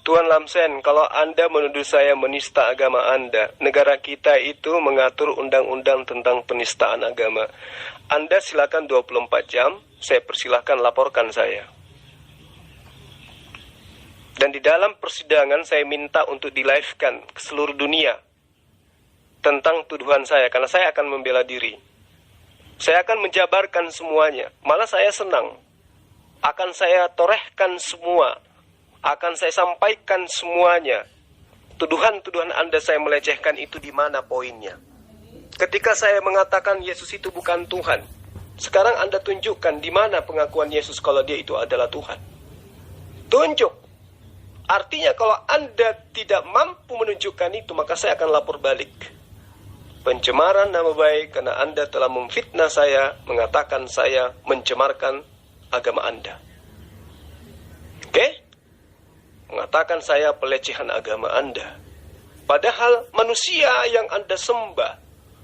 S1: Tuan Lamsen, kalau Anda menuduh saya menista agama Anda, negara kita itu mengatur undang-undang tentang penistaan agama. Anda silakan 24 jam, saya persilahkan laporkan saya. Dan di dalam persidangan saya minta untuk di-live-kan ke seluruh dunia tentang tuduhan saya, karena saya akan membela diri. Saya akan menjabarkan semuanya. Malah saya senang. Akan saya torehkan semua. Akan saya sampaikan semuanya. Tuduhan-tuduhan Anda saya melecehkan itu di mana poinnya? Ketika saya mengatakan Yesus itu bukan Tuhan, sekarang Anda tunjukkan di mana pengakuan Yesus kalau dia itu adalah Tuhan. Tunjuk. Artinya kalau Anda tidak mampu menunjukkan itu, maka saya akan lapor balik. Pencemaran nama baik karena Anda telah memfitnah saya, mengatakan saya mencemarkan agama Anda. Oke? Mengatakan saya pelecehan agama Anda. Padahal manusia yang Anda sembah,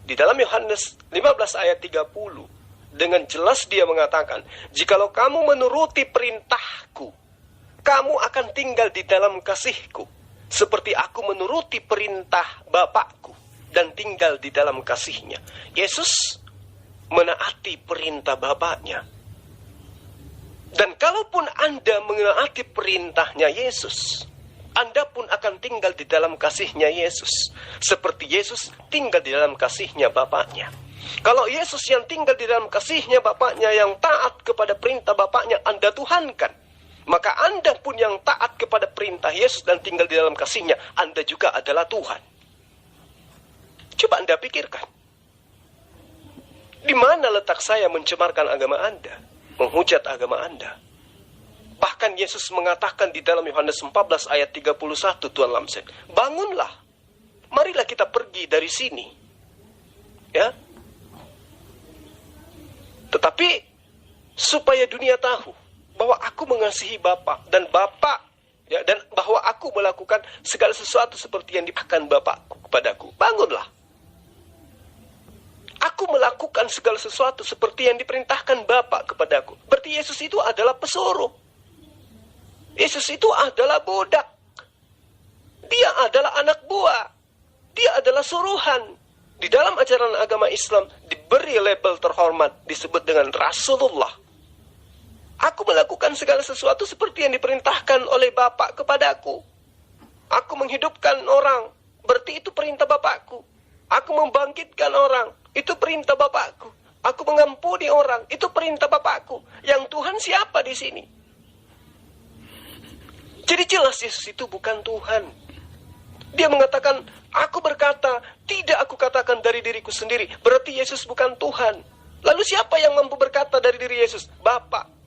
S1: di dalam Yohanes 15 ayat 30, dengan jelas dia mengatakan, jikalau kamu menuruti perintahku, kamu akan tinggal di dalam kasihku, seperti aku menuruti perintah Bapakku dan tinggal di dalam kasihnya. Yesus menaati perintah Bapaknya. Dan kalaupun Anda menaati perintahnya Yesus, Anda pun akan tinggal di dalam kasihnya Yesus, seperti Yesus tinggal di dalam kasihnya Bapaknya. Kalau Yesus yang tinggal di dalam kasihnya Bapaknya, yang taat kepada perintah Bapaknya, Anda tuhankan, maka Anda pun yang taat kepada perintah Yesus dan tinggal di dalam kasihnya, Anda juga adalah Tuhan. Coba Anda pikirkan. Di mana letak saya mencemarkan agama Anda, menghujat agama Anda? Bahkan Yesus mengatakan di dalam Yohanes 14 ayat 31, Tuan Lamsen, bangunlah, marilah kita pergi dari sini. Ya. Tetapi supaya dunia tahu bahwa aku mengasihi Bapa dan Bapa, ya, dan bahwa aku melakukan segala sesuatu seperti yang dipakan Bapakku kepadaku. Bangunlah. Aku melakukan segala sesuatu seperti yang diperintahkan Bapa kepadaku. Berarti Yesus itu adalah pesuruh. Yesus itu adalah budak. Dia adalah anak buah. Dia adalah suruhan. Di dalam ajaran agama Islam diberi label terhormat, disebut dengan Rasulullah. Aku melakukan segala sesuatu seperti yang diperintahkan oleh Bapa kepadaku. Aku menghidupkan orang, berarti itu perintah Bapakku. Aku membangkitkan orang, itu perintah Bapakku. Aku mengampuni orang, itu perintah Bapakku. Yang Tuhan siapa di sini? Jadi jelas Yesus itu bukan Tuhan. Dia mengatakan, aku berkata, tidak aku katakan dari diriku sendiri. Berarti Yesus bukan Tuhan. Lalu siapa yang mampu berkata dari diri Yesus? Bapa.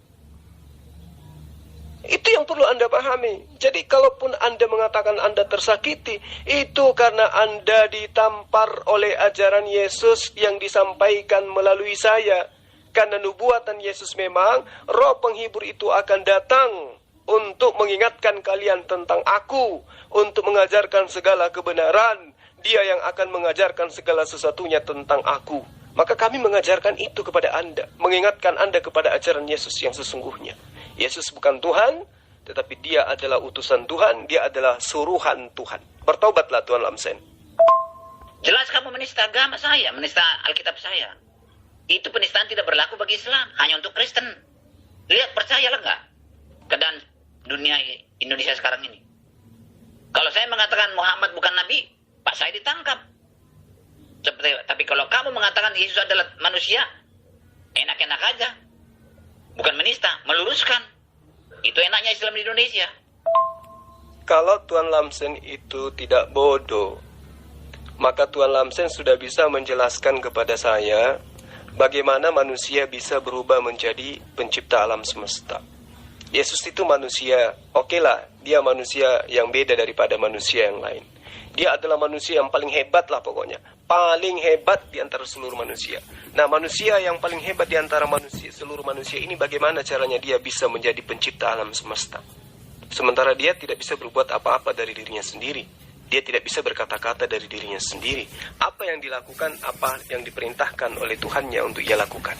S1: Itu yang perlu Anda pahami. Jadi kalaupun Anda mengatakan Anda tersakiti, itu karena Anda ditampar oleh ajaran Yesus yang disampaikan melalui saya. Karena nubuatan Yesus memang, Roh Penghibur itu akan datang untuk mengingatkan kalian tentang aku, untuk mengajarkan segala kebenaran. Dia yang akan mengajarkan segala sesuatunya tentang aku. Maka kami mengajarkan itu kepada Anda, mengingatkan Anda kepada ajaran Yesus yang sesungguhnya. Yesus bukan Tuhan, tetapi dia adalah utusan Tuhan, dia adalah suruhan Tuhan. Bertobatlah Tuan Lamsen.
S2: Jelas kamu menista agama saya, menista Alkitab saya. Itu penistaan tidak berlaku bagi Islam, hanya untuk Kristen. Lihat, percayalah nggak keadaan dunia Indonesia sekarang ini. Kalau saya mengatakan Muhammad bukan Nabi, Pak, saya ditangkap. Tapi kalau kamu mengatakan Yesus adalah manusia, enak-enak aja. Bukan menista, meluruskan. Itu enaknya Islam di Indonesia.
S1: Kalau Tuan Lamsen itu tidak bodoh, maka Tuan Lamsen sudah bisa menjelaskan kepada saya bagaimana manusia bisa berubah menjadi pencipta alam semesta. Yesus itu manusia, okelah, dia manusia yang beda daripada manusia yang lain. Dia adalah manusia yang paling hebat lah pokoknya. Paling hebat di antara seluruh manusia. Nah, manusia yang paling hebat di antara seluruh manusia ini bagaimana caranya dia bisa menjadi pencipta alam semesta? Sementara dia tidak bisa berbuat apa-apa dari dirinya sendiri. Dia tidak bisa berkata-kata dari dirinya sendiri. Apa yang dilakukan, apa yang diperintahkan oleh Tuhannya untuk ia lakukan.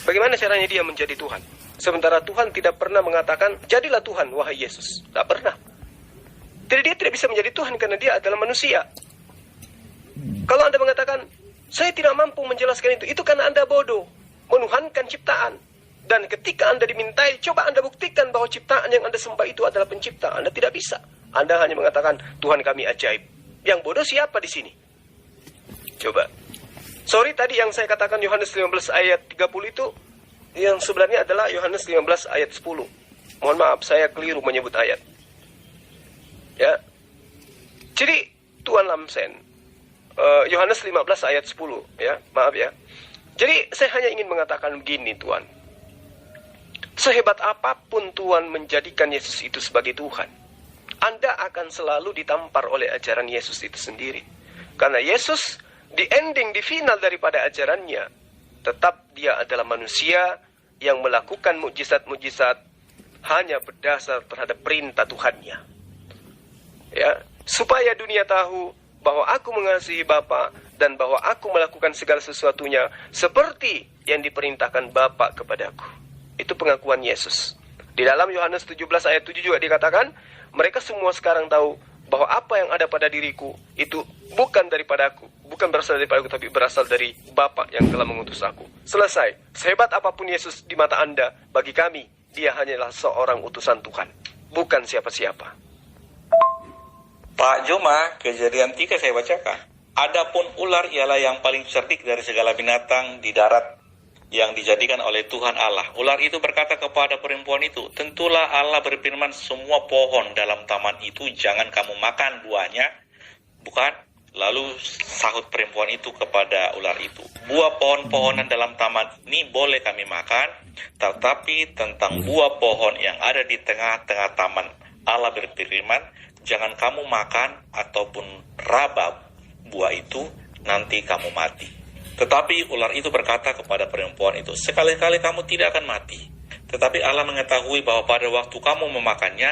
S1: Bagaimana caranya dia menjadi Tuhan? Sementara Tuhan tidak pernah mengatakan, jadilah Tuhan, wahai Yesus. Tidak pernah. Jadi dia tidak bisa menjadi Tuhan karena dia adalah manusia. Kalau Anda mengatakan, saya tidak mampu menjelaskan itu karena Anda bodoh, menuhankan ciptaan. Dan ketika Anda dimintai, coba Anda buktikan bahwa ciptaan yang Anda sembah itu adalah pencipta. Anda tidak bisa. Anda hanya mengatakan, Tuhan kami ajaib. Yang bodoh siapa di sini? Coba. Sorry, tadi yang saya katakan Yohanes 15 ayat 30 itu, yang sebenarnya adalah Yohanes 15 ayat 10. Mohon maaf, saya keliru menyebut ayat. Ya, jadi Tuan Lamsen, Yohanes 15 ayat 10, ya, maaf ya. Jadi saya hanya ingin mengatakan begini, Tuan. Sehebat apapun Tuhan menjadikan Yesus itu sebagai Tuhan, Anda akan selalu ditampar oleh ajaran Yesus itu sendiri. Karena Yesus di ending, di final daripada ajarannya, tetap dia adalah manusia yang melakukan mukjizat-mukjizat hanya berdasar terhadap perintah Tuhannya. Ya, supaya dunia tahu bahwa aku mengasihi Bapa dan bahwa aku melakukan segala sesuatunya seperti yang diperintahkan Bapa kepadaku. Itu pengakuan Yesus. Di dalam Yohanes 17 ayat 7 juga dikatakan, mereka semua sekarang tahu bahwa apa yang ada pada diriku itu bukan daripadaku, bukan berasal daripadaku, tapi berasal dari Bapa yang telah mengutus aku. Selesai. Sehebat apapun Yesus di mata Anda, bagi kami, dia hanyalah seorang utusan Tuhan, bukan siapa-siapa.
S5: Pak Juma, Kejadian 3 saya bacakan. Adapun ular ialah yang paling cerdik dari segala binatang di darat yang dijadikan oleh Tuhan Allah. Ular itu berkata kepada perempuan itu, tentulah Allah berfirman, semua pohon dalam taman itu jangan kamu makan buahnya. Bukan? Lalu sahut perempuan itu kepada ular itu, buah pohon-pohonan dalam taman ini boleh kami makan, tetapi tentang buah pohon yang ada di tengah-tengah taman Allah berfirman, jangan kamu makan ataupun raba buah itu, nanti kamu mati. Tetapi ular itu berkata kepada perempuan itu, sekali-kali kamu tidak akan mati. Tetapi Allah mengetahui bahwa pada waktu kamu memakannya,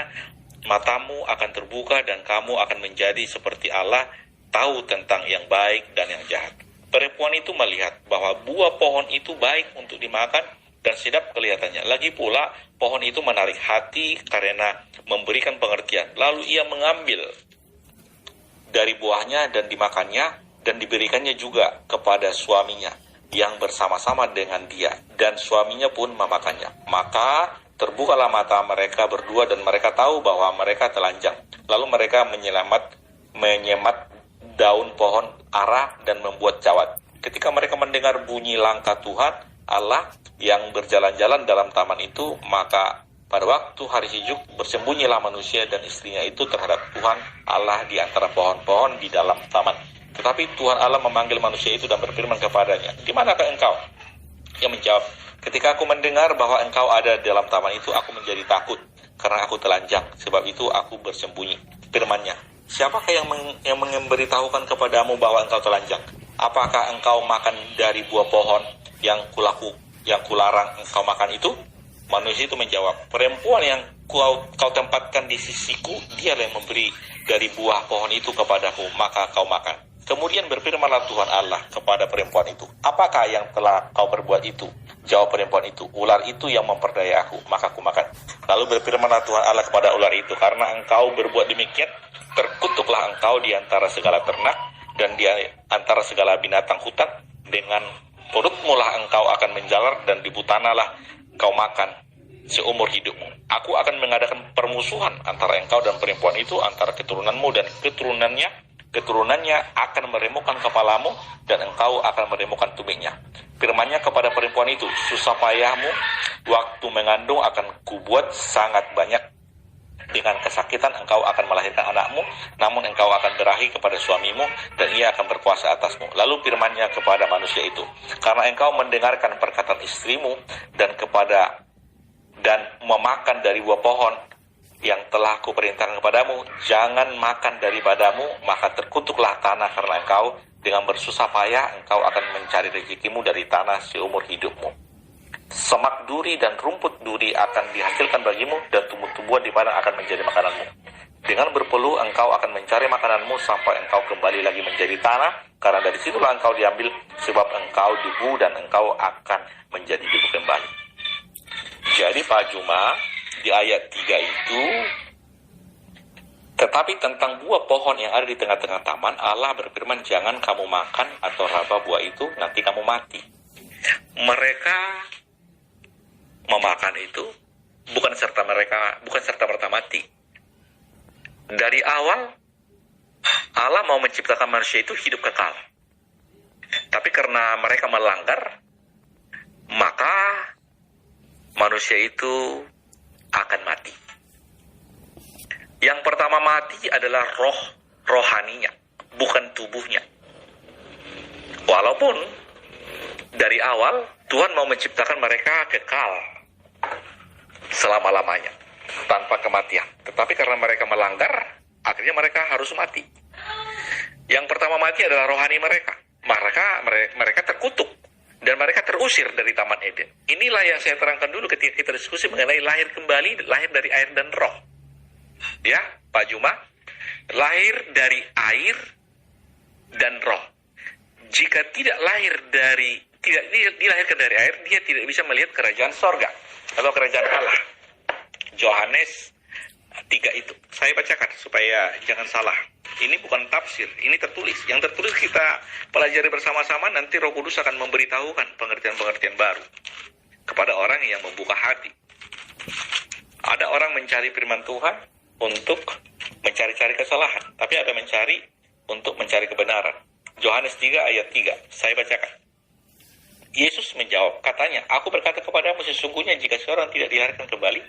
S5: matamu akan terbuka dan kamu akan menjadi seperti Allah, tahu tentang yang baik dan yang jahat. Perempuan itu melihat bahwa buah pohon itu baik untuk dimakan dan sedap kelihatannya. Lagi pula, pohon itu menarik hati karena memberikan pengertian. Lalu ia mengambil dari buahnya dan dimakannya dan diberikannya juga kepada suaminya yang bersama-sama dengan dia. Dan suaminya pun memakannya. Maka terbukalah mata mereka berdua dan mereka tahu bahwa mereka telanjang. Lalu mereka menyemat daun pohon ara dan membuat cawat. Ketika mereka mendengar bunyi langkah Tuhan Allah yang berjalan-jalan dalam taman itu, maka pada waktu hari sejuk bersembunyilah manusia dan istrinya itu terhadap Tuhan Allah di antara pohon-pohon di dalam taman. Tetapi Tuhan Allah memanggil manusia itu dan berfirman kepadanya, di manakah engkau? Ia menjawab, ketika aku mendengar bahwa engkau ada dalam taman itu, aku menjadi takut karena aku telanjang, sebab itu aku bersembunyi. Firman-Nya, siapakah yang memberitahukan kepadamu bahwa engkau telanjang? Apakah engkau makan dari buah pohon yang kularang engkau makan itu? Manusia itu menjawab, perempuan yang kau tempatkan di sisiku, dialah yang memberi dari buah pohon itu kepadaku, maka kau makan. Kemudian berfirmanlah Tuhan Allah kepada perempuan itu, apakah yang telah kau perbuat itu? Jawab perempuan itu, ular itu yang memperdaya aku, maka aku makan. Lalu berfirmanlah Tuhan Allah kepada ular itu, karena engkau berbuat demikian, terkutuklah engkau di antara segala ternak, dan di antara segala binatang hutan, dengan perutmu lah engkau akan menjalar, dan di butanalah kau makan seumur hidupmu. Aku akan mengadakan permusuhan antara engkau dan perempuan itu, antara keturunanmu dan keturunannya akan meremukkan kepalamu, dan engkau akan meremukkan tumingnya. Firman-Nya kepada perempuan itu, susah payahmu waktu mengandung akan kubuat sangat banyak. Dengan kesakitan engkau akan melahirkan anakmu, namun engkau akan berahi kepada suamimu, dan ia akan berkuasa atasmu. Lalu firman-Nya kepada manusia itu, karena engkau mendengarkan perkataan istrimu, dan memakan dari buah pohon yang telah kuperintahkan kepadamu, jangan makan daripadamu, maka terkutuklah tanah karena engkau, dengan bersusah payah engkau akan mencari rezekimu dari tanah seumur hidupmu. Semak duri dan rumput duri akan dihasilkan bagimu, dan tumbuh-tumbuhan di padang akan menjadi makananmu. Dengan berpeluh engkau akan mencari makananmu sampai engkau kembali lagi menjadi tanah, karena dari situlah engkau diambil, sebab engkau debu dan engkau akan menjadi debu kembali. Jadi Pak Juma, di ayat 3 itu, tetapi tentang buah pohon yang ada di tengah-tengah taman, Allah berfirman, jangan kamu makan atau raba buah itu, nanti kamu mati. Mereka memakan itu bukan serta merta mati. Dari awal Allah mau menciptakan manusia itu hidup kekal. Tapi karena mereka melanggar, maka manusia itu akan mati. Yang pertama mati adalah rohaninya, bukan tubuhnya. Walaupun dari awal Tuhan mau menciptakan mereka kekal selama-lamanya, tanpa kematian. Tetapi karena mereka melanggar, akhirnya mereka harus mati. Yang pertama mati adalah rohani mereka. Mereka terkutuk dan mereka terusir dari Taman Eden. Inilah yang saya terangkan dulu ketika kita diskusi mengenai lahir kembali, lahir dari air dan roh. Ya, Pak Juma, lahir dari air dan roh. Jika tidak dilahirkan dari air, dia tidak bisa melihat kerajaan sorga atau kerajaan Allah. Yohanes 3 itu. Saya bacakan supaya jangan salah. Ini bukan tafsir, ini tertulis. Yang tertulis kita pelajari bersama-sama, nanti Roh Kudus akan memberitahukan pengertian-pengertian baru kepada orang yang membuka hati. Ada orang mencari firman Tuhan untuk mencari-cari kesalahan, tapi ada mencari untuk mencari kebenaran. Yohanes 3 ayat 3, saya bacakan. Yesus menjawab, katanya, aku berkata kepadamu sesungguhnya jika seorang tidak dilahirkan kembali,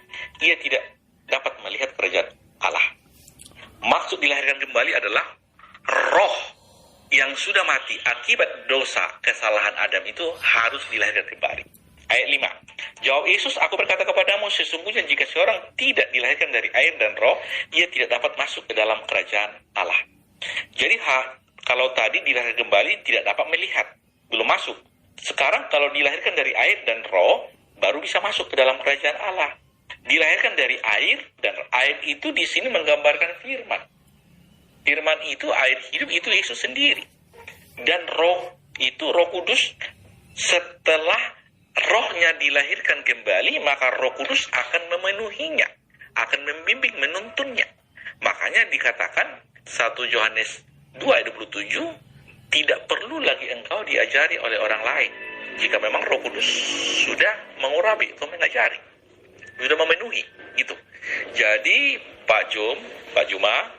S5: ia tidak dapat melihat kerajaan Allah. Maksud dilahirkan kembali adalah roh yang sudah mati akibat dosa kesalahan Adam itu harus dilahirkan kembali. Ayat 5, jawab Yesus, aku berkata kepadamu sesungguhnya jika seorang tidak dilahirkan dari air dan roh, ia tidak dapat masuk ke dalam kerajaan Allah. Jadi kalau tadi dilahirkan kembali tidak dapat melihat, belum masuk. Sekarang kalau dilahirkan dari air dan roh, baru bisa masuk ke dalam kerajaan Allah. Dilahirkan dari air, dan air itu di sini menggambarkan firman. Firman itu, air hidup itu Yesus sendiri. Dan roh itu Roh Kudus. Setelah rohnya dilahirkan kembali, maka Roh Kudus akan memenuhinya, akan membimbing, menuntunnya. Makanya dikatakan 1 Yohanes 2 ayat 27, tidak perlu lagi engkau diajari oleh orang lain. Jika memang Roh Kudus sudah mengurapi atau mengajari, sudah memenuhi, gitu. Jadi Pak Juma,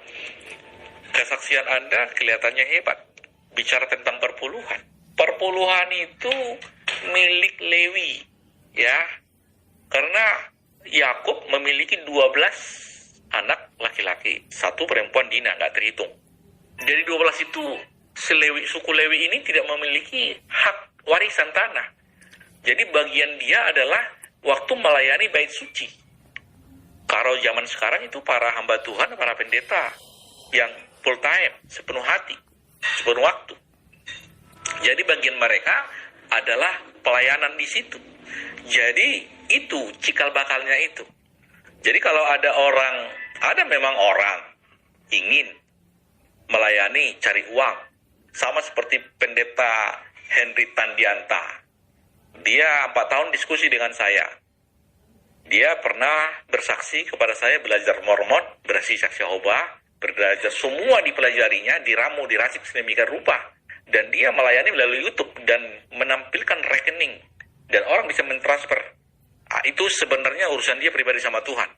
S5: kesaksian Anda kelihatannya hebat. Bicara tentang perpuluhan. Perpuluhan itu milik Lewi, ya. Karena Yakub memiliki 12 anak laki-laki, 1 perempuan Dina, nggak terhitung. Dari 12 itu, suku Lewi ini tidak memiliki hak warisan tanah. Jadi bagian dia adalah waktu melayani bait suci. Kalau zaman sekarang itu para hamba Tuhan, para pendeta yang full time, sepenuh hati, sepenuh waktu. Jadi bagian mereka adalah pelayanan di situ. Jadi itu cikal bakalnya itu. Jadi kalau ada memang orang ingin melayani, cari uang, Sama seperti pendeta Henry Tandianta. Dia 4 tahun diskusi dengan saya. Dia pernah bersaksi kepada saya, belajar Mormon, bersaksi saksi Yehova, belajar semua dipelajarinya, diramu, diracik sedemikian rupa. Dan dia melayani melalui YouTube dan menampilkan rekening. Dan orang bisa mentransfer. Itu sebenarnya urusan dia pribadi sama Tuhan.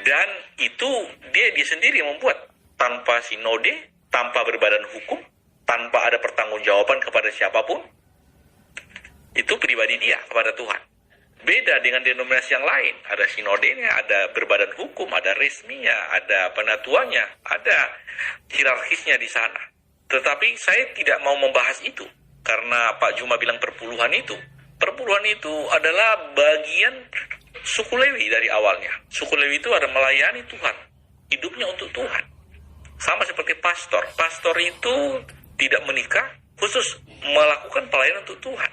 S5: Dan itu dia sendiri yang membuat. Tanpa sinode, tanpa berbadan hukum, tanpa ada pertanggungjawaban kepada siapapun. Itu pribadi dia kepada Tuhan. Beda dengan denominasi yang lain. Ada sinodenya, ada berbadan hukum, ada resminya, ada penatuannya, ada hierarkisnya di sana. Tetapi saya tidak mau membahas itu. Karena Pak Juma bilang perpuluhan itu. Perpuluhan itu adalah bagian suku Lewi dari awalnya. Suku Lewi itu ada melayani Tuhan. Hidupnya untuk Tuhan. Sama seperti pastor. Pastor itu tidak menikah, khusus melakukan pelayanan untuk Tuhan.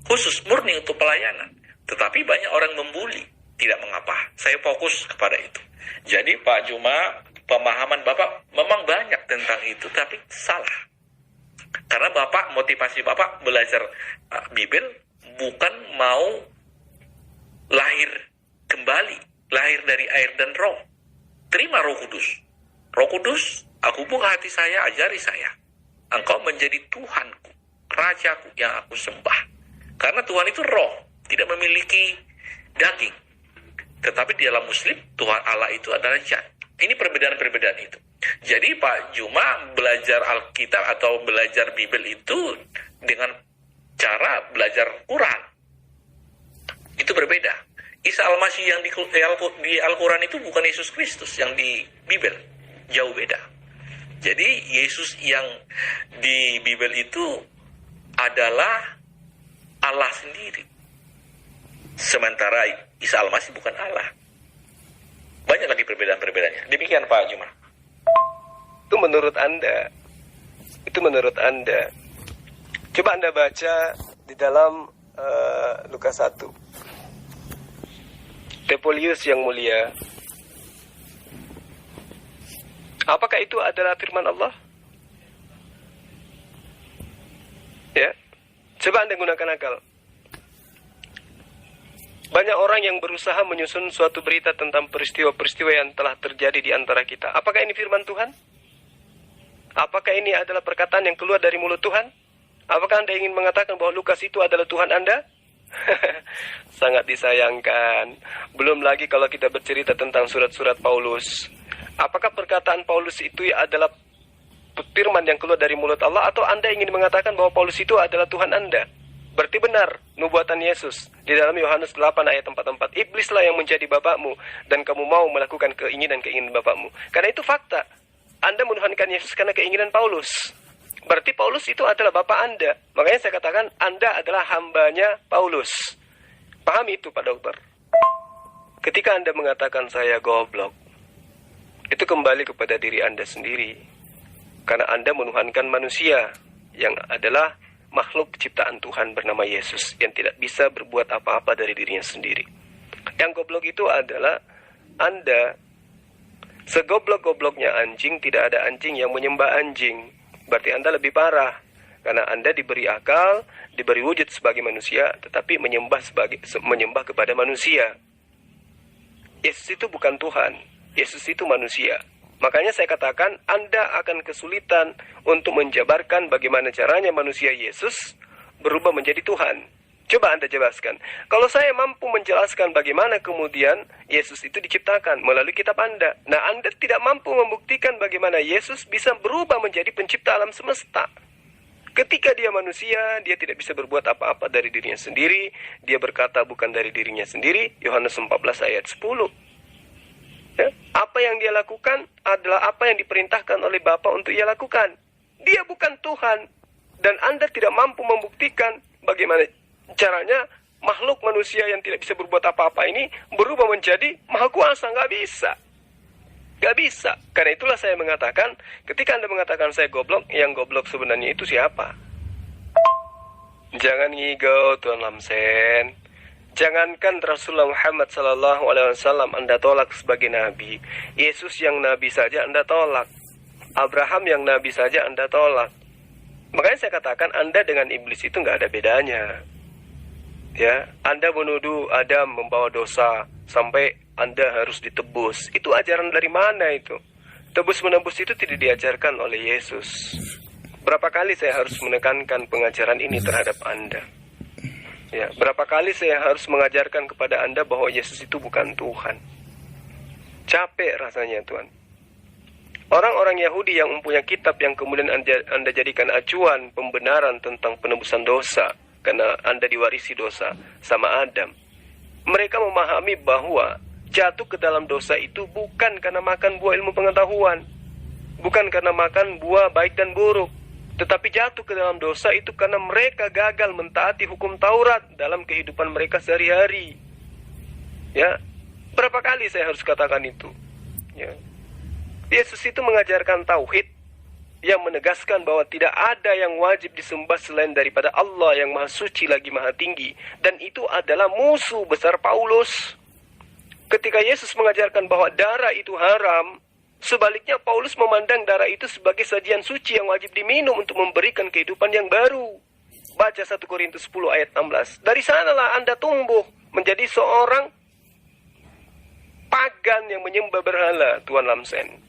S5: Khusus murni untuk pelayanan. Tetapi banyak orang membuli. Tidak mengapa. Saya fokus kepada itu. Jadi Pak Juma, pemahaman Bapak memang banyak tentang itu, tapi salah. Karena Bapak, motivasi Bapak belajar Bible bukan mau lahir kembali. Lahir dari air dan roh. Terima Roh Kudus. Roh Kudus, aku buka hati saya, ajari saya. Engkau menjadi Tuhanku, Rajaku yang aku sembah. Karena Tuhan itu roh, tidak memiliki daging. Tetapi di dalam Muslim, Tuhan Allah itu adalah zat. Ini perbedaan-perbedaan itu. Jadi Pak Juma belajar Alkitab atau belajar Bible itu dengan cara belajar Quran. Itu berbeda. Isa Al-Masih yang di Al-Quran itu bukan Yesus Kristus yang di Bible. Jauh beda. Jadi Yesus yang di Bible itu adalah Allah sendiri. Sementara Isa Al-Masih bukan Allah. Banyak lagi perbedaan-perbedaannya. Demikian Pak Juma.
S1: Itu menurut Anda. Itu menurut Anda. Coba Anda baca di dalam Lukas 1. Tepolius yang mulia. Apakah itu adalah firman Allah? Ya. Coba Anda gunakan akal. Banyak orang yang berusaha menyusun suatu berita tentang peristiwa-peristiwa yang telah terjadi di antara kita. Apakah ini firman Tuhan? Apakah ini adalah perkataan yang keluar dari mulut Tuhan? Apakah Anda ingin mengatakan bahwa Lukas itu adalah Tuhan Anda? Sangat disayangkan. Belum lagi kalau kita bercerita tentang surat-surat Paulus. Apakah perkataan Paulus itu adalah firman yang keluar dari mulut Allah, atau Anda ingin mengatakan bahwa Paulus itu adalah Tuhan Anda? Berarti benar nubuatan Yesus di dalam Yohanes 8 ayat 44. Iblislah yang menjadi bapakmu dan kamu mau melakukan keinginan-keinginan bapakmu. Karena itu fakta. Anda menuhankan Yesus karena keinginan Paulus. Berarti Paulus itu adalah bapak Anda. Makanya saya katakan Anda adalah hambanya Paulus. Pahami itu Pak Dokter. Ketika Anda mengatakan saya goblok, itu kembali kepada diri Anda sendiri. Karena Anda menuhankan manusia yang adalah makhluk ciptaan Tuhan bernama Yesus yang tidak bisa berbuat apa-apa dari dirinya sendiri. Yang goblok itu adalah Anda. Segoblok-gobloknya anjing, tidak ada anjing yang menyembah anjing. Berarti Anda lebih parah. Karena Anda diberi akal, diberi wujud sebagai manusia, tetapi menyembah kepada manusia. Yesus itu bukan Tuhan. Yesus itu manusia. Makanya saya katakan Anda akan kesulitan untuk menjabarkan bagaimana caranya manusia Yesus berubah menjadi Tuhan. Coba Anda jelaskan. Kalau saya mampu menjelaskan bagaimana kemudian Yesus itu diciptakan melalui kitab Anda. Nah, Anda tidak mampu membuktikan bagaimana Yesus bisa berubah menjadi pencipta alam semesta. Ketika dia manusia, dia tidak bisa berbuat apa-apa dari dirinya sendiri. Dia berkata bukan dari dirinya sendiri. Yohanes 14 ayat 10. Ya, apa yang dia lakukan adalah apa yang diperintahkan oleh Bapa untuk ia lakukan. Dia bukan Tuhan. Dan Anda tidak mampu membuktikan bagaimana caranya makhluk manusia yang tidak bisa berbuat apa-apa ini berubah menjadi maha kuasa. Nggak bisa. Nggak bisa. Karena itulah saya mengatakan, ketika Anda mengatakan saya goblok, yang goblok sebenarnya itu siapa? Jangan ngigau Tuan Lamsen. Jangankan Rasulullah Muhammad SAW Anda tolak sebagai Nabi. Yesus yang Nabi saja Anda tolak. Abraham yang Nabi saja Anda tolak. Makanya saya katakan Anda dengan iblis itu nggak ada bedanya. Ya, Anda menuduh Adam membawa dosa sampai Anda harus ditebus. Itu ajaran dari mana itu? Tebus menebus itu tidak diajarkan oleh Yesus. Berapa kali saya harus menekankan pengajaran ini terhadap Anda? Ya, berapa kali saya harus mengajarkan kepada Anda bahwa Yesus itu bukan Tuhan? Capek rasanya, Tuhan. Orang-orang Yahudi yang mempunyai kitab yang kemudian Anda jadikan acuan pembenaran tentang penebusan dosa, karena Anda diwarisi dosa sama Adam. Mereka memahami bahwa jatuh ke dalam dosa itu bukan karena makan buah ilmu pengetahuan, bukan karena makan buah baik dan buruk, tetapi jatuh ke dalam dosa itu karena mereka gagal mentaati hukum Taurat dalam kehidupan mereka sehari-hari. Ya, berapa kali saya harus katakan itu? Ya. Yesus itu mengajarkan tauhid yang menegaskan bahwa tidak ada yang wajib disembah selain daripada Allah yang maha suci lagi maha tinggi. Dan itu adalah musuh besar Paulus. Ketika Yesus mengajarkan bahwa darah itu haram, sebaliknya Paulus memandang darah itu sebagai sajian suci yang wajib diminum untuk memberikan kehidupan yang baru. Baca 1 Korintus 10 ayat 16. Dari sanalah Anda tumbuh menjadi seorang pagan yang menyembah berhala, Tuan Lamsen.